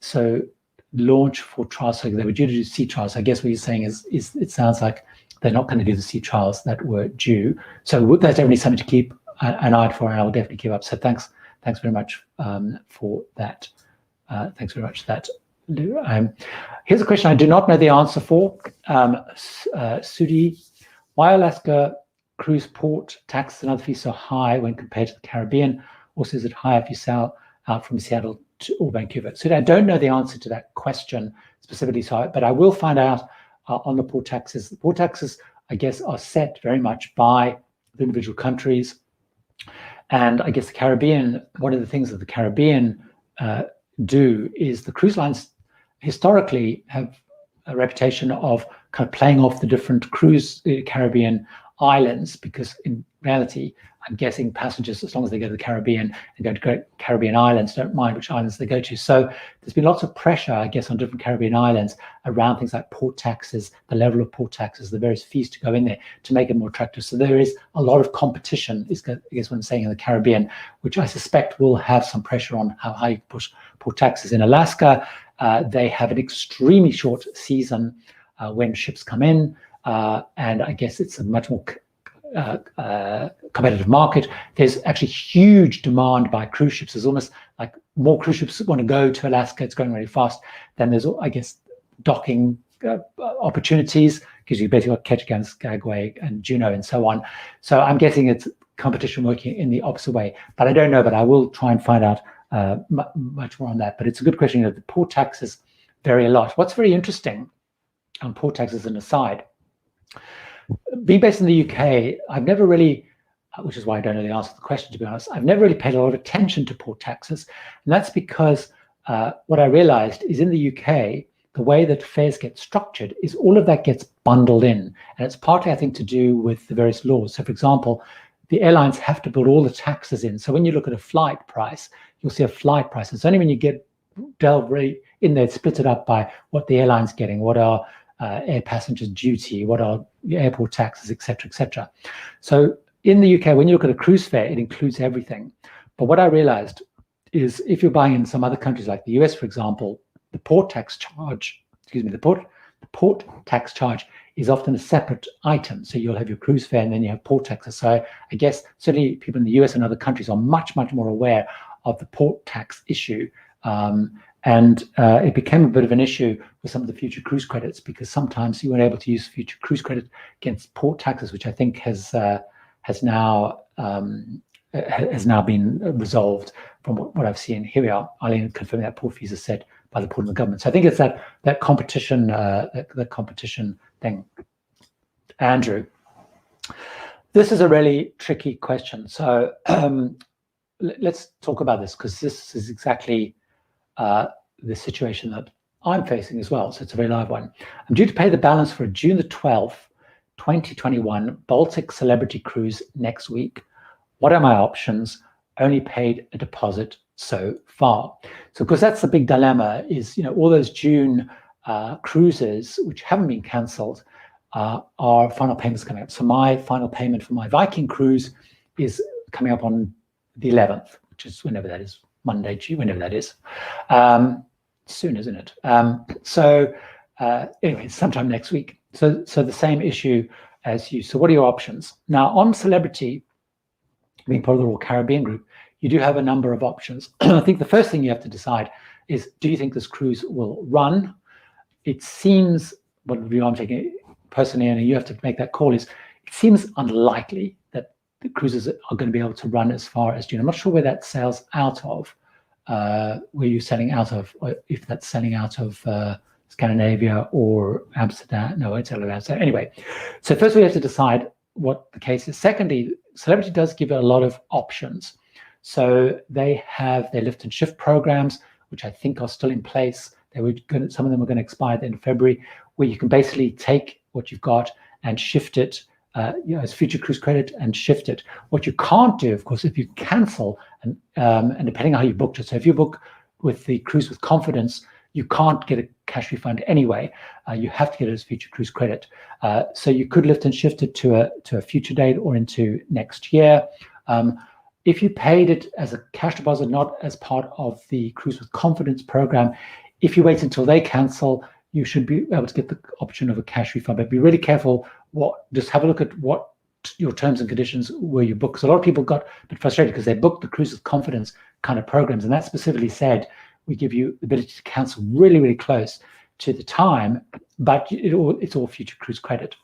So launch for trials, so they were due to do sea trials. I guess what you're saying is it sounds like they're not going to do the sea trials that were due. So that's definitely something to keep an eye out for, and I'll definitely keep up. So thanks very much for that. Thanks very much for that, Lou. Here's a question I do not know the answer for. Sudi, why Alaska cruise port taxes and other fees so high when compared to the Caribbean? Also, is it higher if you sail out from Seattle or Vancouver. So I don't know the answer to that question specifically, but I will find out on the port taxes. The port taxes, I guess, are set very much by the individual countries. And I guess the Caribbean, one of the things that the Caribbean do is the cruise lines historically have a reputation of kind of playing off the different Caribbean islands, because in reality, I'm guessing passengers, as long as they go to the Caribbean and go to Caribbean islands, don't mind which islands they go to. So there's been lots of pressure, I guess, on different Caribbean islands around things like port taxes, the level of port taxes, the various fees to go in there to make it more attractive. So there is a lot of competition, I guess what I'm saying, in the Caribbean, which I suspect will have some pressure on how high you push port taxes. In Alaska, they have an extremely short season when ships come in, and I guess it's a much more competitive market. There's actually huge demand by cruise ships. There's almost like more cruise ships want to go to Alaska. It's going really fast. Then there's, I guess, docking opportunities, because you basically got Ketchikan, Skagway, and Juneau, and so on. So I'm guessing it's competition working in the opposite way. But I don't know. But I will try and find out much more on that. But it's a good question. The port taxes vary a lot. What's very interesting on port taxes, an aside, being based in the UK, I've never really, which is why I don't know the answer to the question, to be honest, I've never really paid a lot of attention to port taxes. And that's because what I realized is in the UK, the way that fares get structured is all of that gets bundled in. And it's partly, I think, to do with the various laws. So, for example, the airlines have to put all the taxes in. So when you look at a flight price, you'll see a flight price. It's only when you delve really in there, split it up by what the airline's getting, what are air passengers duty, what are airport taxes, etc., etc. So in the UK, when you look at a cruise fare, it includes everything. But what I realized is if you're buying in some other countries like the US, for example, the port tax charge, the port tax charge is often a separate item. So you'll have your cruise fare and then you have port taxes. So I guess certainly people in the US and other countries are much, much more aware of the port tax issue. And it became a bit of an issue with some of the future cruise credits, because sometimes you weren't able to use future cruise credit against port taxes, which I think has now been resolved from what I've seen. Here we are. Eileen confirming that port fees are set by the port and the government. So I think it's that competition, that competition thing. Andrew, this is a really tricky question. So let's talk about this, because this is exactly the situation that I'm facing as well. So it's a very live one. I'm due to pay the balance for a June the 12th, 2021 Baltic Celebrity Cruise next week. What are my options? Only paid a deposit so far. So, because that's the big dilemma, is, all those June cruises which haven't been cancelled are final payments coming up. So my final payment for my Viking cruise is coming up on the 11th, which is whenever that is. Monday, Tuesday, whenever that is. Soon, isn't it? Anyway, sometime next week. So the same issue as you. So what are your options? Now, on Celebrity, being part of the Royal Caribbean group, you do have a number of options. I think the first thing you have to decide is, do you think this cruise will run? It seems, what view I'm taking personally, and you have to make that call, is it seems unlikely that the cruises are going to be able to run as far as June. I'm not sure where that sails out of, where you're selling out of, or if that's selling out of Scandinavia or Amsterdam. No, it's out of Amsterdam. Anyway, so first we have to decide what the case is. Secondly, Celebrity does give a lot of options. So they have their lift and shift programs, which I think are still in place. Some of them are going to expire at the end of February, where you can basically take what you've got and shift it as future cruise credit and shift it. What you can't do, of course, if you cancel, and depending on how you booked it, so if you book with the Cruise with Confidence, you can't get a cash refund anyway. You have to get it as future cruise credit. So you could lift and shift it to a future date or into next year. If you paid it as a cash deposit, not as part of the Cruise with Confidence program, if you wait until they cancel, you should be able to get the option of a cash refund. But be really careful. Just have a look at what your terms and conditions were you booked. So a lot of people got a bit frustrated because they booked the Cruise with Confidence kind of programs, and that specifically said we give you the ability to cancel really, really close to the time, but it's all future cruise credit.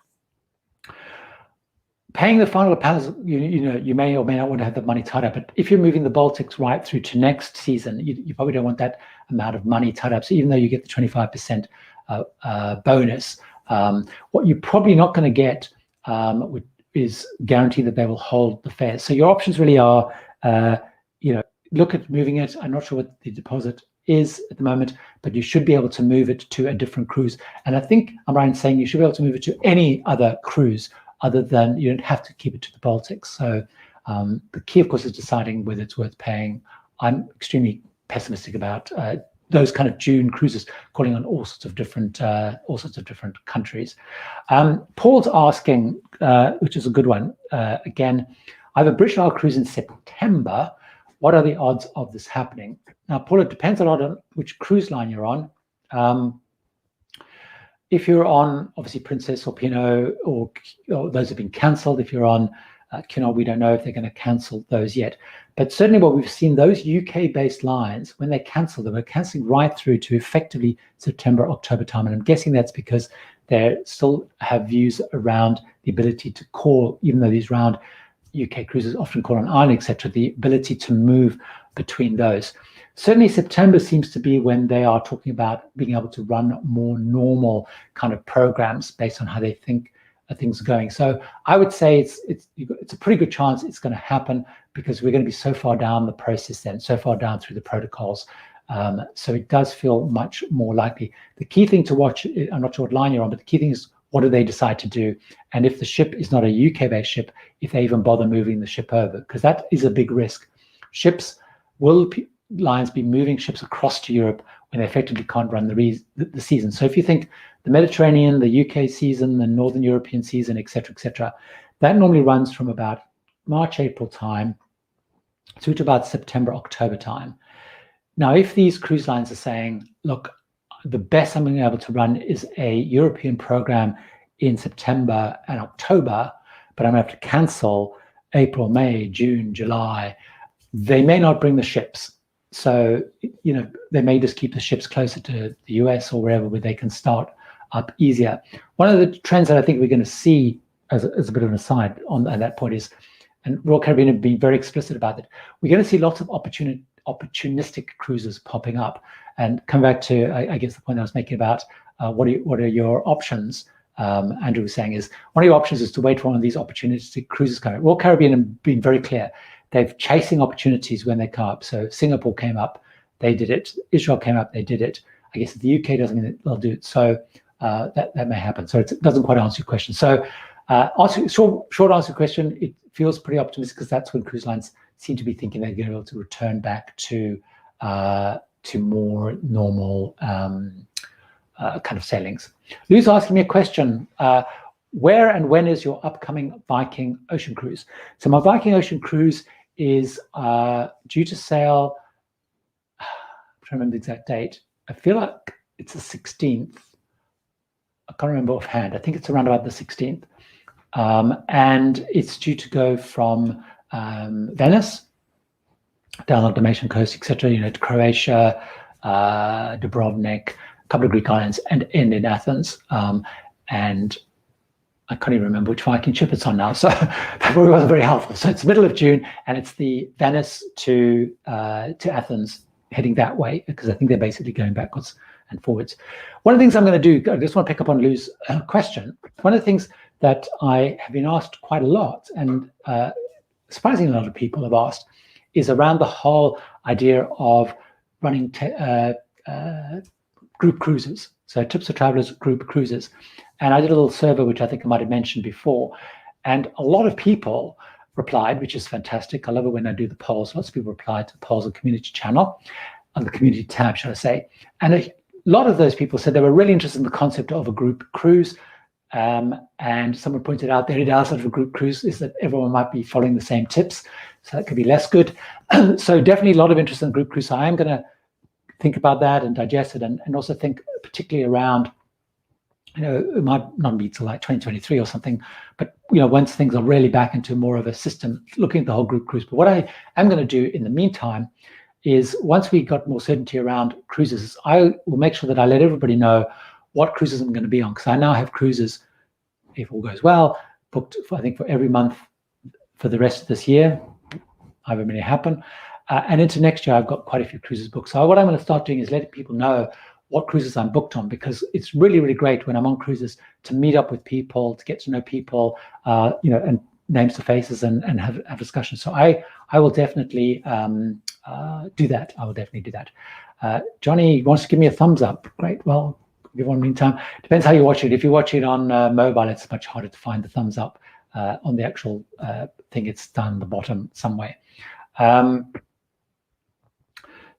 paying the final panels, you may or may not want to have the money tied up, but if you're moving the Baltics right through to next season, you probably don't want that amount of money tied up. So even though you get the 25% bonus, what you're probably not going to get is guarantee that they will hold the fares. So your options really are, look at moving it. I'm not sure what the deposit is at the moment, but you should be able to move it to a different cruise. And I think I'm right in saying you should be able to move it to any other cruise other than, you don't have to keep it to the Baltics. So the key, of course, is deciding whether it's worth paying. I'm extremely pessimistic about those kind of June cruises, calling on all sorts of different countries. Paul's asking, which is a good one. Again, I have a British Isle cruise in September. What are the odds of this happening? Now, Paul, it depends a lot on which cruise line you're on. If you're on, obviously, Princess or Pinot, or those have been cancelled. If you're on Cunard, we don't know if they're going to cancel those yet. But certainly what we've seen, those UK-based lines, when they cancel them, are cancelling right through to effectively September, October time. And I'm guessing that's because they still have views around the ability to call, even though these round UK cruises often call on Ireland, etc., the ability to move between those. Certainly September seems to be when they are talking about being able to run more normal kind of programs based on how they think things are going. So I would say it's a pretty good chance it's going to happen, because we're going to be so far down the process then, so far down through the protocols. So it does feel much more likely. The key thing to watch, I'm not sure what line you're on, but the key thing is, what do they decide to do? And if the ship is not a UK-based ship, if they even bother moving the ship over, because that is a big risk. Lines be moving ships across to Europe when they effectively can't run the season. So if you think the Mediterranean, the UK season, the Northern European season, etc., that normally runs from about March, April time through to about September, October time. Now, if these cruise lines are saying, look, the best I'm going to be able to run is a European program in September and October, but I'm going to have to cancel April, May, June, July, they may not bring the ships. So, they may just keep the ships closer to the US or wherever, where they can start up easier. One of the trends that I think we're going to see, as a bit of an aside at that point, is, and Royal Caribbean have been very explicit about it, we're going to see lots of opportunistic cruises popping up. And come back to, I guess, the point I was making about what are your options. Andrew was saying is, one of your options is to wait for one of these opportunistic cruises coming. Royal Caribbean have been very clear. They're chasing opportunities when they come up. So Singapore came up, they did it. Israel came up, they did it. I guess if the UK doesn't mean they'll do it. So that may happen. So it doesn't quite answer your question. So short answer question, it feels pretty optimistic, because that's when cruise lines seem to be thinking they're going to be able to return back to more normal kind of sailings. Lou's asking me a question. Where and when is your upcoming Viking Ocean cruise? So my Viking Ocean cruise is due to sail, I'm trying to remember the exact date. I feel like it's the 16th. I can't remember offhand. I think it's around about the 16th. And it's due to go from Venice, down the Dalmatian coast, etc., to Croatia, Dubrovnik, a couple of Greek islands, and end in Athens. And I can't even remember which Viking ship it's on now, so that probably wasn't very helpful. So it's middle of June, and it's the Venice to Athens, heading that way, because I think they're basically going backwards and forwards. One of the things I'm going to do, I just want to pick up on Lou's question. One of the things that I have been asked quite a lot, and surprisingly a lot of people have asked, is around the whole idea of running group cruises. So Tips for Travelers group cruises. And I did a little survey, which I think I might have mentioned before. And a lot of people replied, which is fantastic. I love it when I do the polls. Lots of people replied to the polls on the community channel, on the community tab, should I say. And a lot of those people said they were really interested in the concept of a group cruise. And someone pointed out the only downside of a group cruise is that everyone might be following the same tips. So that could be less good. So definitely a lot of interest in group cruise. So I am going to think about that and digest it, and also think particularly around, it might not be till like 2023 or something, but once things are really back into more of a system, looking at the whole group cruise. But what I am going to do in the meantime is, once we got more certainty around cruises, I will make sure that I let everybody know what cruises I'm going to be on, because I now have cruises, if all goes well, booked for, I think, for every month for the rest of this year. I haven't really happen. And into next year, I've got quite a few cruises booked. So what I'm going to start doing is letting people know what cruises I'm booked on, because it's really, really great when I'm on cruises to meet up with people, to get to know people, and names to faces and have discussions. So I will definitely do that. I will definitely do that. Johnny wants to give me a thumbs up. Great. Well, give one meantime. Depends how you watch it. If you watch it on mobile, it's much harder to find the thumbs up. On the actual thing, it's down the bottom some way.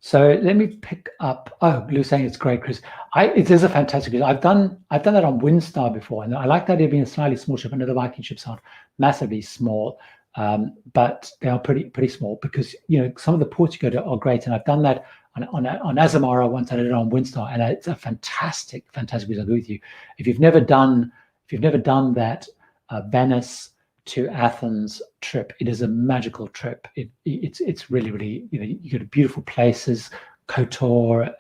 So let me pick up. Oh, Lou's saying it's a great cruise. It is a fantastic cruise. I've done that on Windstar before, and I like the idea of being a slightly small ship. I know the Viking ships aren't massively small, but they are pretty small, because some of the ports you go to are great. And I've done that on Azamara once. I did it on Windstar, and it's a fantastic cruise. I agree with you. If you've never done that Venice to Athens trip, it is a magical trip. It's really, really, you go to beautiful places, Kotor,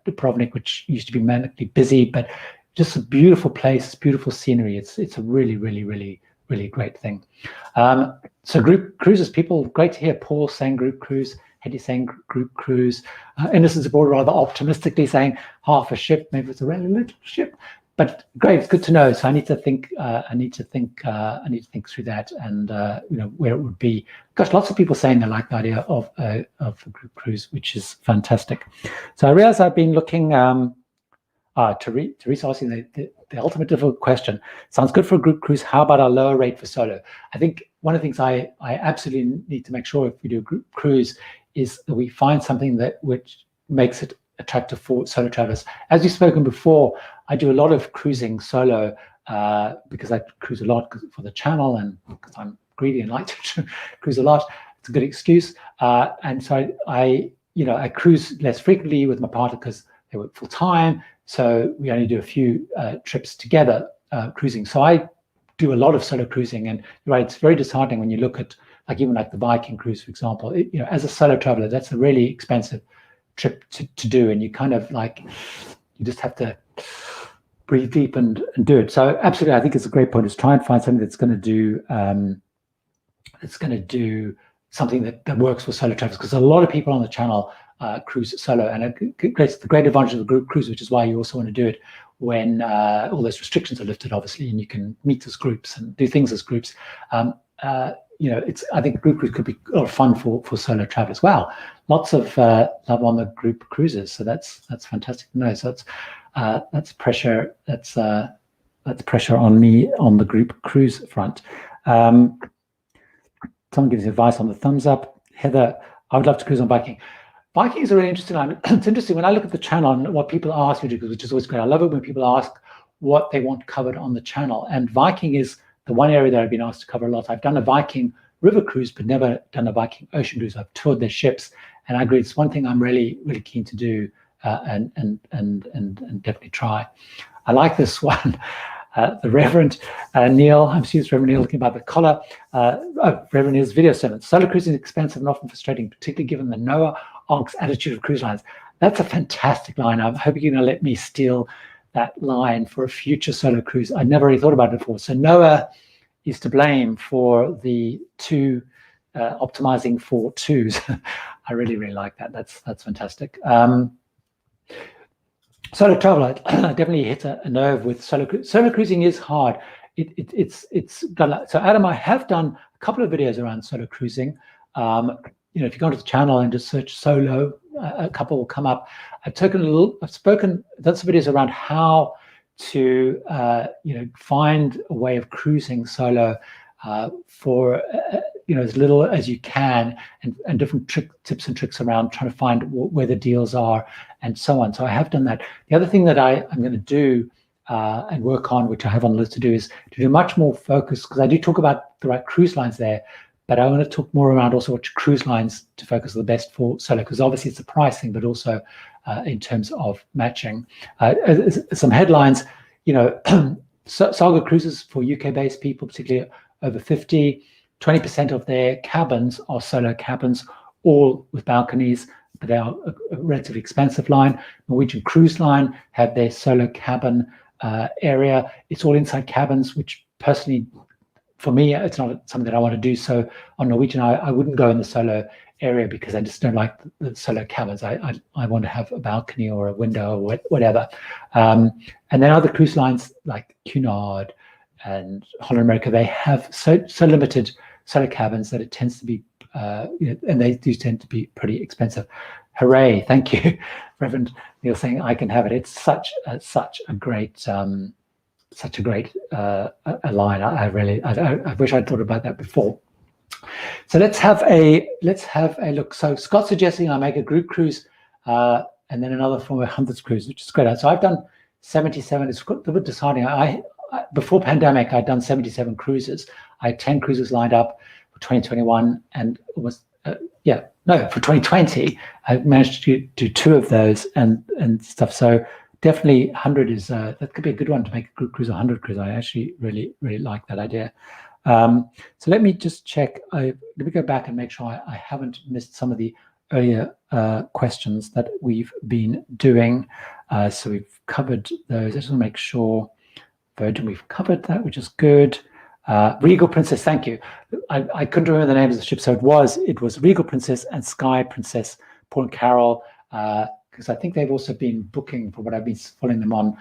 Dubrovnik, which used to be manically busy, but just a beautiful place, beautiful scenery. It's a really, really, really, really great thing. So group cruises, people, great to hear Paul saying group cruise, Hetty saying group cruise, Innocence Aboard rather optimistically saying half a ship, maybe it's a really little ship. But great, it's good to know. So I need to think. I need to think through that, and where it would be. Gosh, lots of people saying they like the idea of a group cruise, which is fantastic. So I realize I've been looking. Teresa asking the ultimate difficult question. Sounds good for a group cruise. How about a lower rate for solo? I think one of the things I absolutely need to make sure if we do a group cruise is that we find something which makes it attractive for solo travelers. As we've spoken before, I do a lot of cruising solo because I cruise a lot for the channel, and because I'm greedy and like to cruise a lot. It's a good excuse. And so I cruise less frequently with my partner because they work full time. So we only do a few trips together cruising. So I do a lot of solo cruising, and you're right, it's very disheartening when you look at even the Viking cruise, for example. As a solo traveler, that's a really expensive trip to do, and you kind of you just have to breathe deep and do it. So absolutely, I think it's a great point, is try and find something that's going to do something that works for solo travelers, because a lot of people on the channel cruise solo, and the great advantage of the group cruise, which is why you also want to do it when all those restrictions are lifted, obviously, and you can meet as groups and do things as groups. I think group cruise could be a lot of fun for solo travel as well. Lots of love on the group cruises, so that's fantastic to know. So that's pressure. That's pressure on me on the group cruise front. Someone gives advice on the thumbs up. Heather, I would love to cruise on Viking. Viking is a really interesting line. It's interesting when I look at the channel and what people ask me to do, which is always great. I love it when people ask what they want covered on the channel, and Viking is the one area that I've been asked to cover a lot. I've done a Viking river cruise, but never done a Viking ocean cruise. I've toured their ships, and I agree, it's one thing I'm really, really keen to do and definitely try. I like this one. The Reverend Neil, I'm serious, Reverend Neil, looking about the collar. Reverend Neil's video sermon. Solo cruising is expensive and often frustrating, particularly given the Noah Onk's attitude of cruise lines. That's a fantastic line. I'm hoping you're going to let me steal that line for a future solo cruise. I never really thought about it before. So Noah is to blame for the optimizing for twos. I really, really like that. That's fantastic. Solo travel, I definitely hit a nerve with solo cruising. Solo cruising is hard. It's done. So Adam, I have done a couple of videos around solo cruising. If you go onto the channel and just search solo, a couple will come up. I've done some videos around how to find a way of cruising solo for as little as you can, and different tips and tricks around trying to find where the deals are and so on. So I have done that. The other thing that I'm going to do and work on, which I have on the list to do, is to do much more focus, because I do talk about the right cruise lines there, but I want to talk more around also which cruise lines to focus on the best for solo, because obviously it's a pricing, but also in terms of matching. Some headlines, Saga Cruises for UK-based people, particularly over 50, 20% of their cabins are solo cabins, all with balconies, but they are a relatively expensive line. Norwegian Cruise Line have their solo cabin area. It's all inside cabins, which personally for me, it's not something that I want to do. So on Norwegian, I wouldn't go in the solo area because I just don't like the solo cabins. I want to have a balcony or a window or whatever. And then other cruise lines like Cunard and Holland America, they have so limited solo cabins that it tends to be, and they do tend to be pretty expensive. Hooray! Thank you, Reverend Neil, saying I can have it. It's such a great line. I wish I'd thought about that before. So let's have a look. So Scott's suggesting I make a group cruise and then another from a hundreds cruise, which is great. So I've done 77. It's a little bit disheartening. Before pandemic, I'd done 77 cruises. I had 10 cruises lined up for 2021, and for 2020, I managed to do 2 of those and stuff. So definitely 100 is that could be a good one to make a group cruise, 100 cruise. I actually really like that idea. So let me just check. Let me go back and make sure I haven't missed some of the earlier questions that we've been doing. So we've covered those. I just want to make sure. Virgin, we've covered that, which is good. Regal Princess, thank you. I couldn't remember the names of the ships, so it was Regal Princess and Sky Princess, Paul and Carol, because I think they've also been booking, from what I've been following them on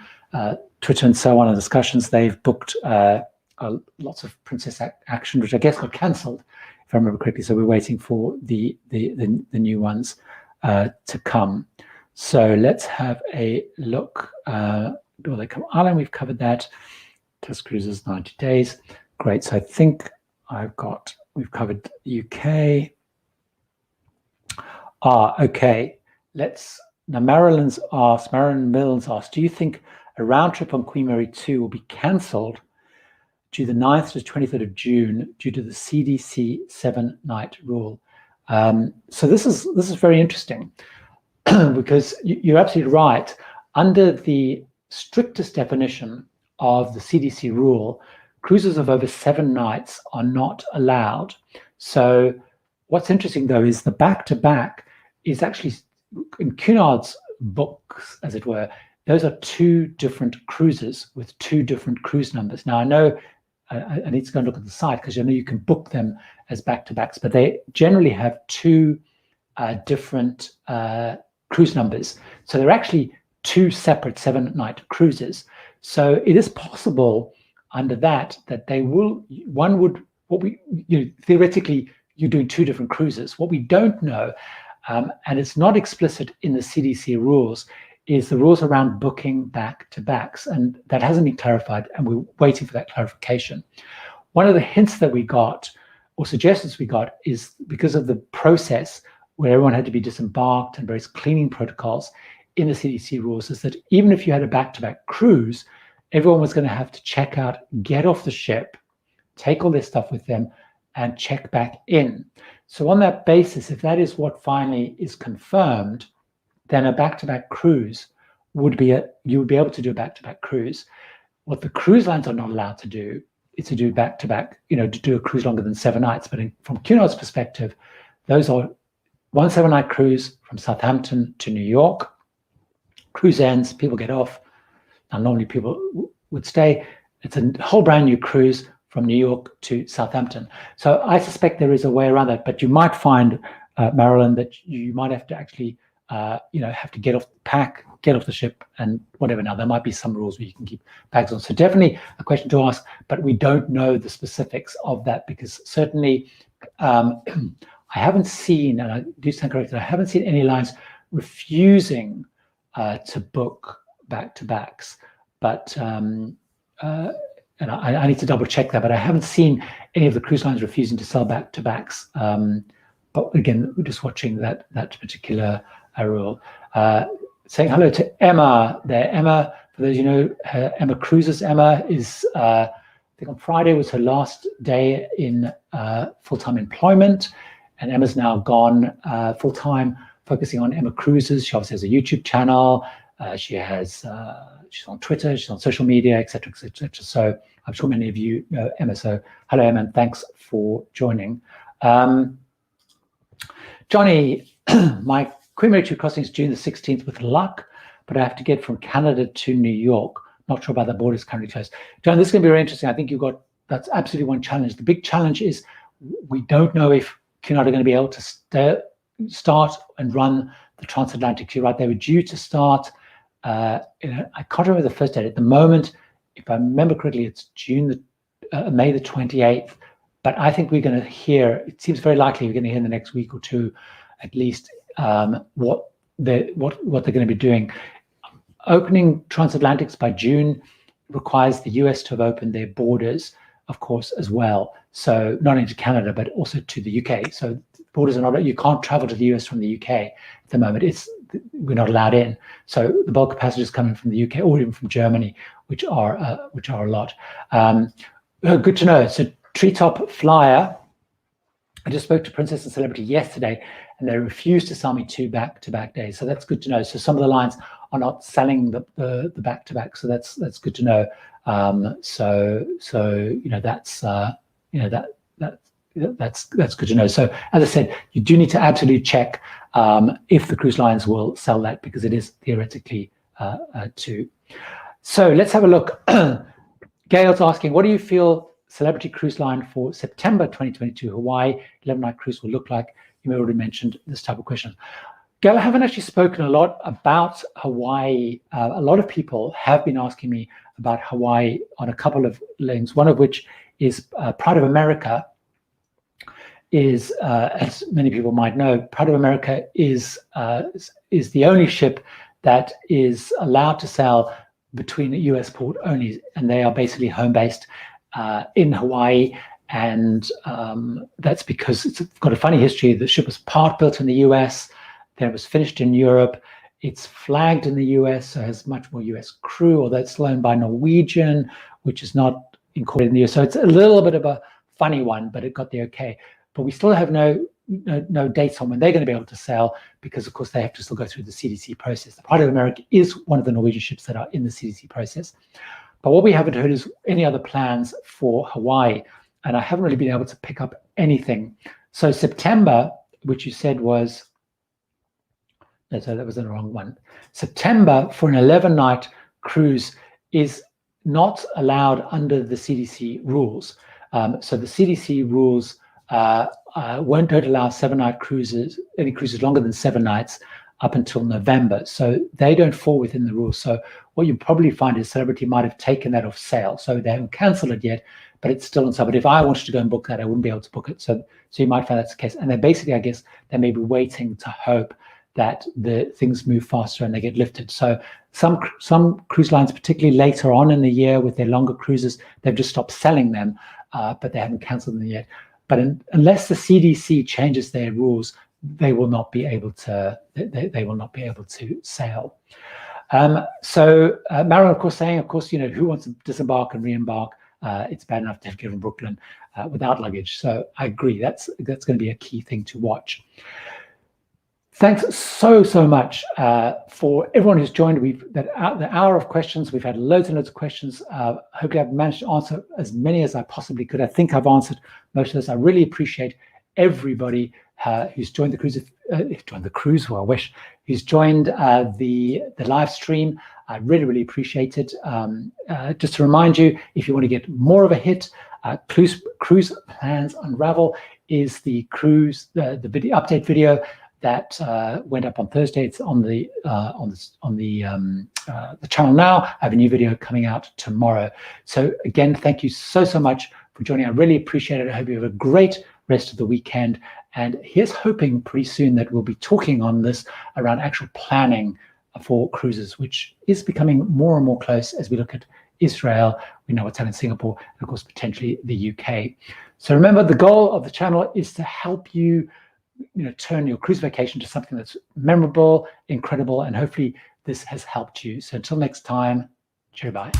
Twitter and so on, and discussions, they've booked lots of Princess action, which I guess got cancelled, if I remember correctly. So we're waiting for the new ones to come. So let's have a look. Will they come? Ireland, we've covered that. Test cruises, 90 days. Great. So I think we've covered the UK. Okay. Now Marilyn Mills asked, do you think a round trip on Queen Mary 2 will be cancelled due the 9th to 23rd of June due to the CDC 7-night rule? So this is very interesting because you're absolutely right. Under the strictest definition of the CDC rule, cruises of over 7 nights are not allowed. So what's interesting though is the back-to-back is actually, in Cunard's books, as it were, those are 2 different cruises with 2 different cruise numbers. Now I know I need to go and look at the site because I know you can book them as back-to-backs, but they generally have 2 different cruise numbers. So they're actually 2 separate 7-night cruises. So it is possible under that theoretically you're doing 2 different cruises. What we don't know, and it's not explicit in the CDC rules, is the rules around booking back-to-backs, and that hasn't been clarified, and we're waiting for that clarification. One of the hints that we got, or suggestions we got, is because of the process where everyone had to be disembarked and various cleaning protocols in the CDC rules, is that even if you had a back-to-back cruise, everyone was going to have to check out, get off the ship, take all their stuff with them, and check back in. So on that basis, if that is what finally is confirmed, then a back-to-back cruise you would be able to do a back-to-back cruise. What the cruise lines are not allowed to do is to do back-to-back, to do a cruise longer than 7 nights. But from Cunard's perspective, those are 1 7-night cruise from Southampton to New York. Cruise ends, people get off. Now, normally people would stay. It's a whole brand new cruise from New York to Southampton. So I suspect there is a way around that, but you might find, Marilyn, that you might have to actually, have to get off the ship and whatever. Now, there might be some rules where you can keep bags on. So definitely a question to ask, but we don't know the specifics of that because certainly I haven't seen, and I do stand corrected, I haven't seen any lines refusing to book back-to-backs, but and I need to double check that, but I haven't seen any of the cruise lines refusing to sell back-to-backs. But again, we're just watching that particular rule. Saying hello to Emma there. Emma, for those you know, Emma Cruises. Emma is, I think on Friday was her last day in full-time employment, and Emma's now gone full-time, focusing on Emma Cruises. She obviously has a YouTube channel. She's on Twitter, she's on social media, etc., etc., etc. So I'm sure many of you know Emma. So hello, Emma, and thanks for joining. Johnny, my Queen Mary 2 crossing is June the 16th with luck, but I have to get from Canada to New York. Not sure about the borders currently closed. John, this is going to be very interesting. I think you've got that's absolutely one challenge. The big challenge is we don't know if Cunard are going to be able to start and run the transatlantic. You're right, they were due to start. I can't remember the first date. At the moment, if I remember correctly, it's May the 28th. But I think we're going to hear. It seems very likely we're going to hear in the next week or two, at least, what they're going to be doing. Opening transatlantics by June requires the US to have opened their borders, of course, as well. So not only to Canada, but also to the UK. So borders are not, you can't travel to the US from the UK at the moment. We're not allowed in. So the bulk of passengers coming from the UK or even from Germany, which are a lot. Good to know. So Treetop Flyer, I just spoke to Princess and Celebrity yesterday, and they refused to sell me 2 back-to-back days. So that's good to know. So some of the lines are not selling the back-to-back. So that's good to know. So that's good to know. So as I said, you do need to absolutely check if the cruise lines will sell that, because it is theoretically too. So let's have a look. Gail's asking, what do you feel Celebrity Cruise Line for September 2022 Hawaii 11-night cruise will look like? You may have already mentioned this type of question. Gail, I haven't actually spoken a lot about Hawaii. A lot of people have been asking me about Hawaii on a couple of links, one of which is Pride of America is, as many people might know, Pride of America is the only ship that is allowed to sail between a US port only, and they are basically home-based in Hawaii. And that's because it's got a funny history. The ship was part built in the US, then it was finished in Europe. It's flagged in the US, so it has much more US crew, although it's owned by Norwegian, which is not incorporated in the US. So it's a little bit of a funny one, but it got the okay. But we still have no dates on when they're going to be able to sail, because of course they have to still go through the CDC process. The Pride of America is one of the Norwegian ships that are in the CDC process. But what we haven't heard is any other plans for Hawaii, and I haven't really been able to pick up anything. So September, which you said was, no, so that was the wrong one. September for an 11-night cruise is not allowed under the CDC rules. So the CDC rules don't allow 7-night cruises, any cruises longer than 7 nights, up until November. So they don't fall within the rules. So what you probably find is Celebrity might have taken that off sale. So they haven't canceled it yet, but it's still on sale. But if I wanted to go and book that, I wouldn't be able to book it. So you might find that's the case. And they're basically, I guess, they may be waiting to hope that the things move faster and they get lifted. So some cruise lines, particularly later on in the year with their longer cruises, they've just stopped selling them, but they haven't canceled them yet. But unless the CDC changes their rules, they will not be able to. They will not be able to sail. So Marilyn, of course, saying, of course, who wants to disembark and re-embark? It's bad enough to have given Brooklyn without luggage. So I agree. That's going to be a key thing to watch. Thanks so much for everyone who's joined. The hour of questions. We've had loads and loads of questions. Hopefully, I've managed to answer as many as I possibly could. I think I've answered most of this. I really appreciate everybody who's joined the cruise. Well, I wish who's joined the live stream. I really appreciate it. Just to remind you, if you want to get more of a hit, Cruise Plans Unravel is the video update video that went up on Thursday. It's on the channel now. I have a new video coming out tomorrow. So again, thank you so much for joining. I really appreciate it. I hope you have a great rest of the weekend. And here's hoping pretty soon that we'll be talking on this around actual planning for cruises, which is becoming more and more close as we look at Israel. We know what's happening in Singapore, and of course, potentially the UK. So remember, the goal of the channel is to help you turn your cruise vacation to something that's memorable, incredible, and hopefully this has helped you. So until next time, cheerio, bye.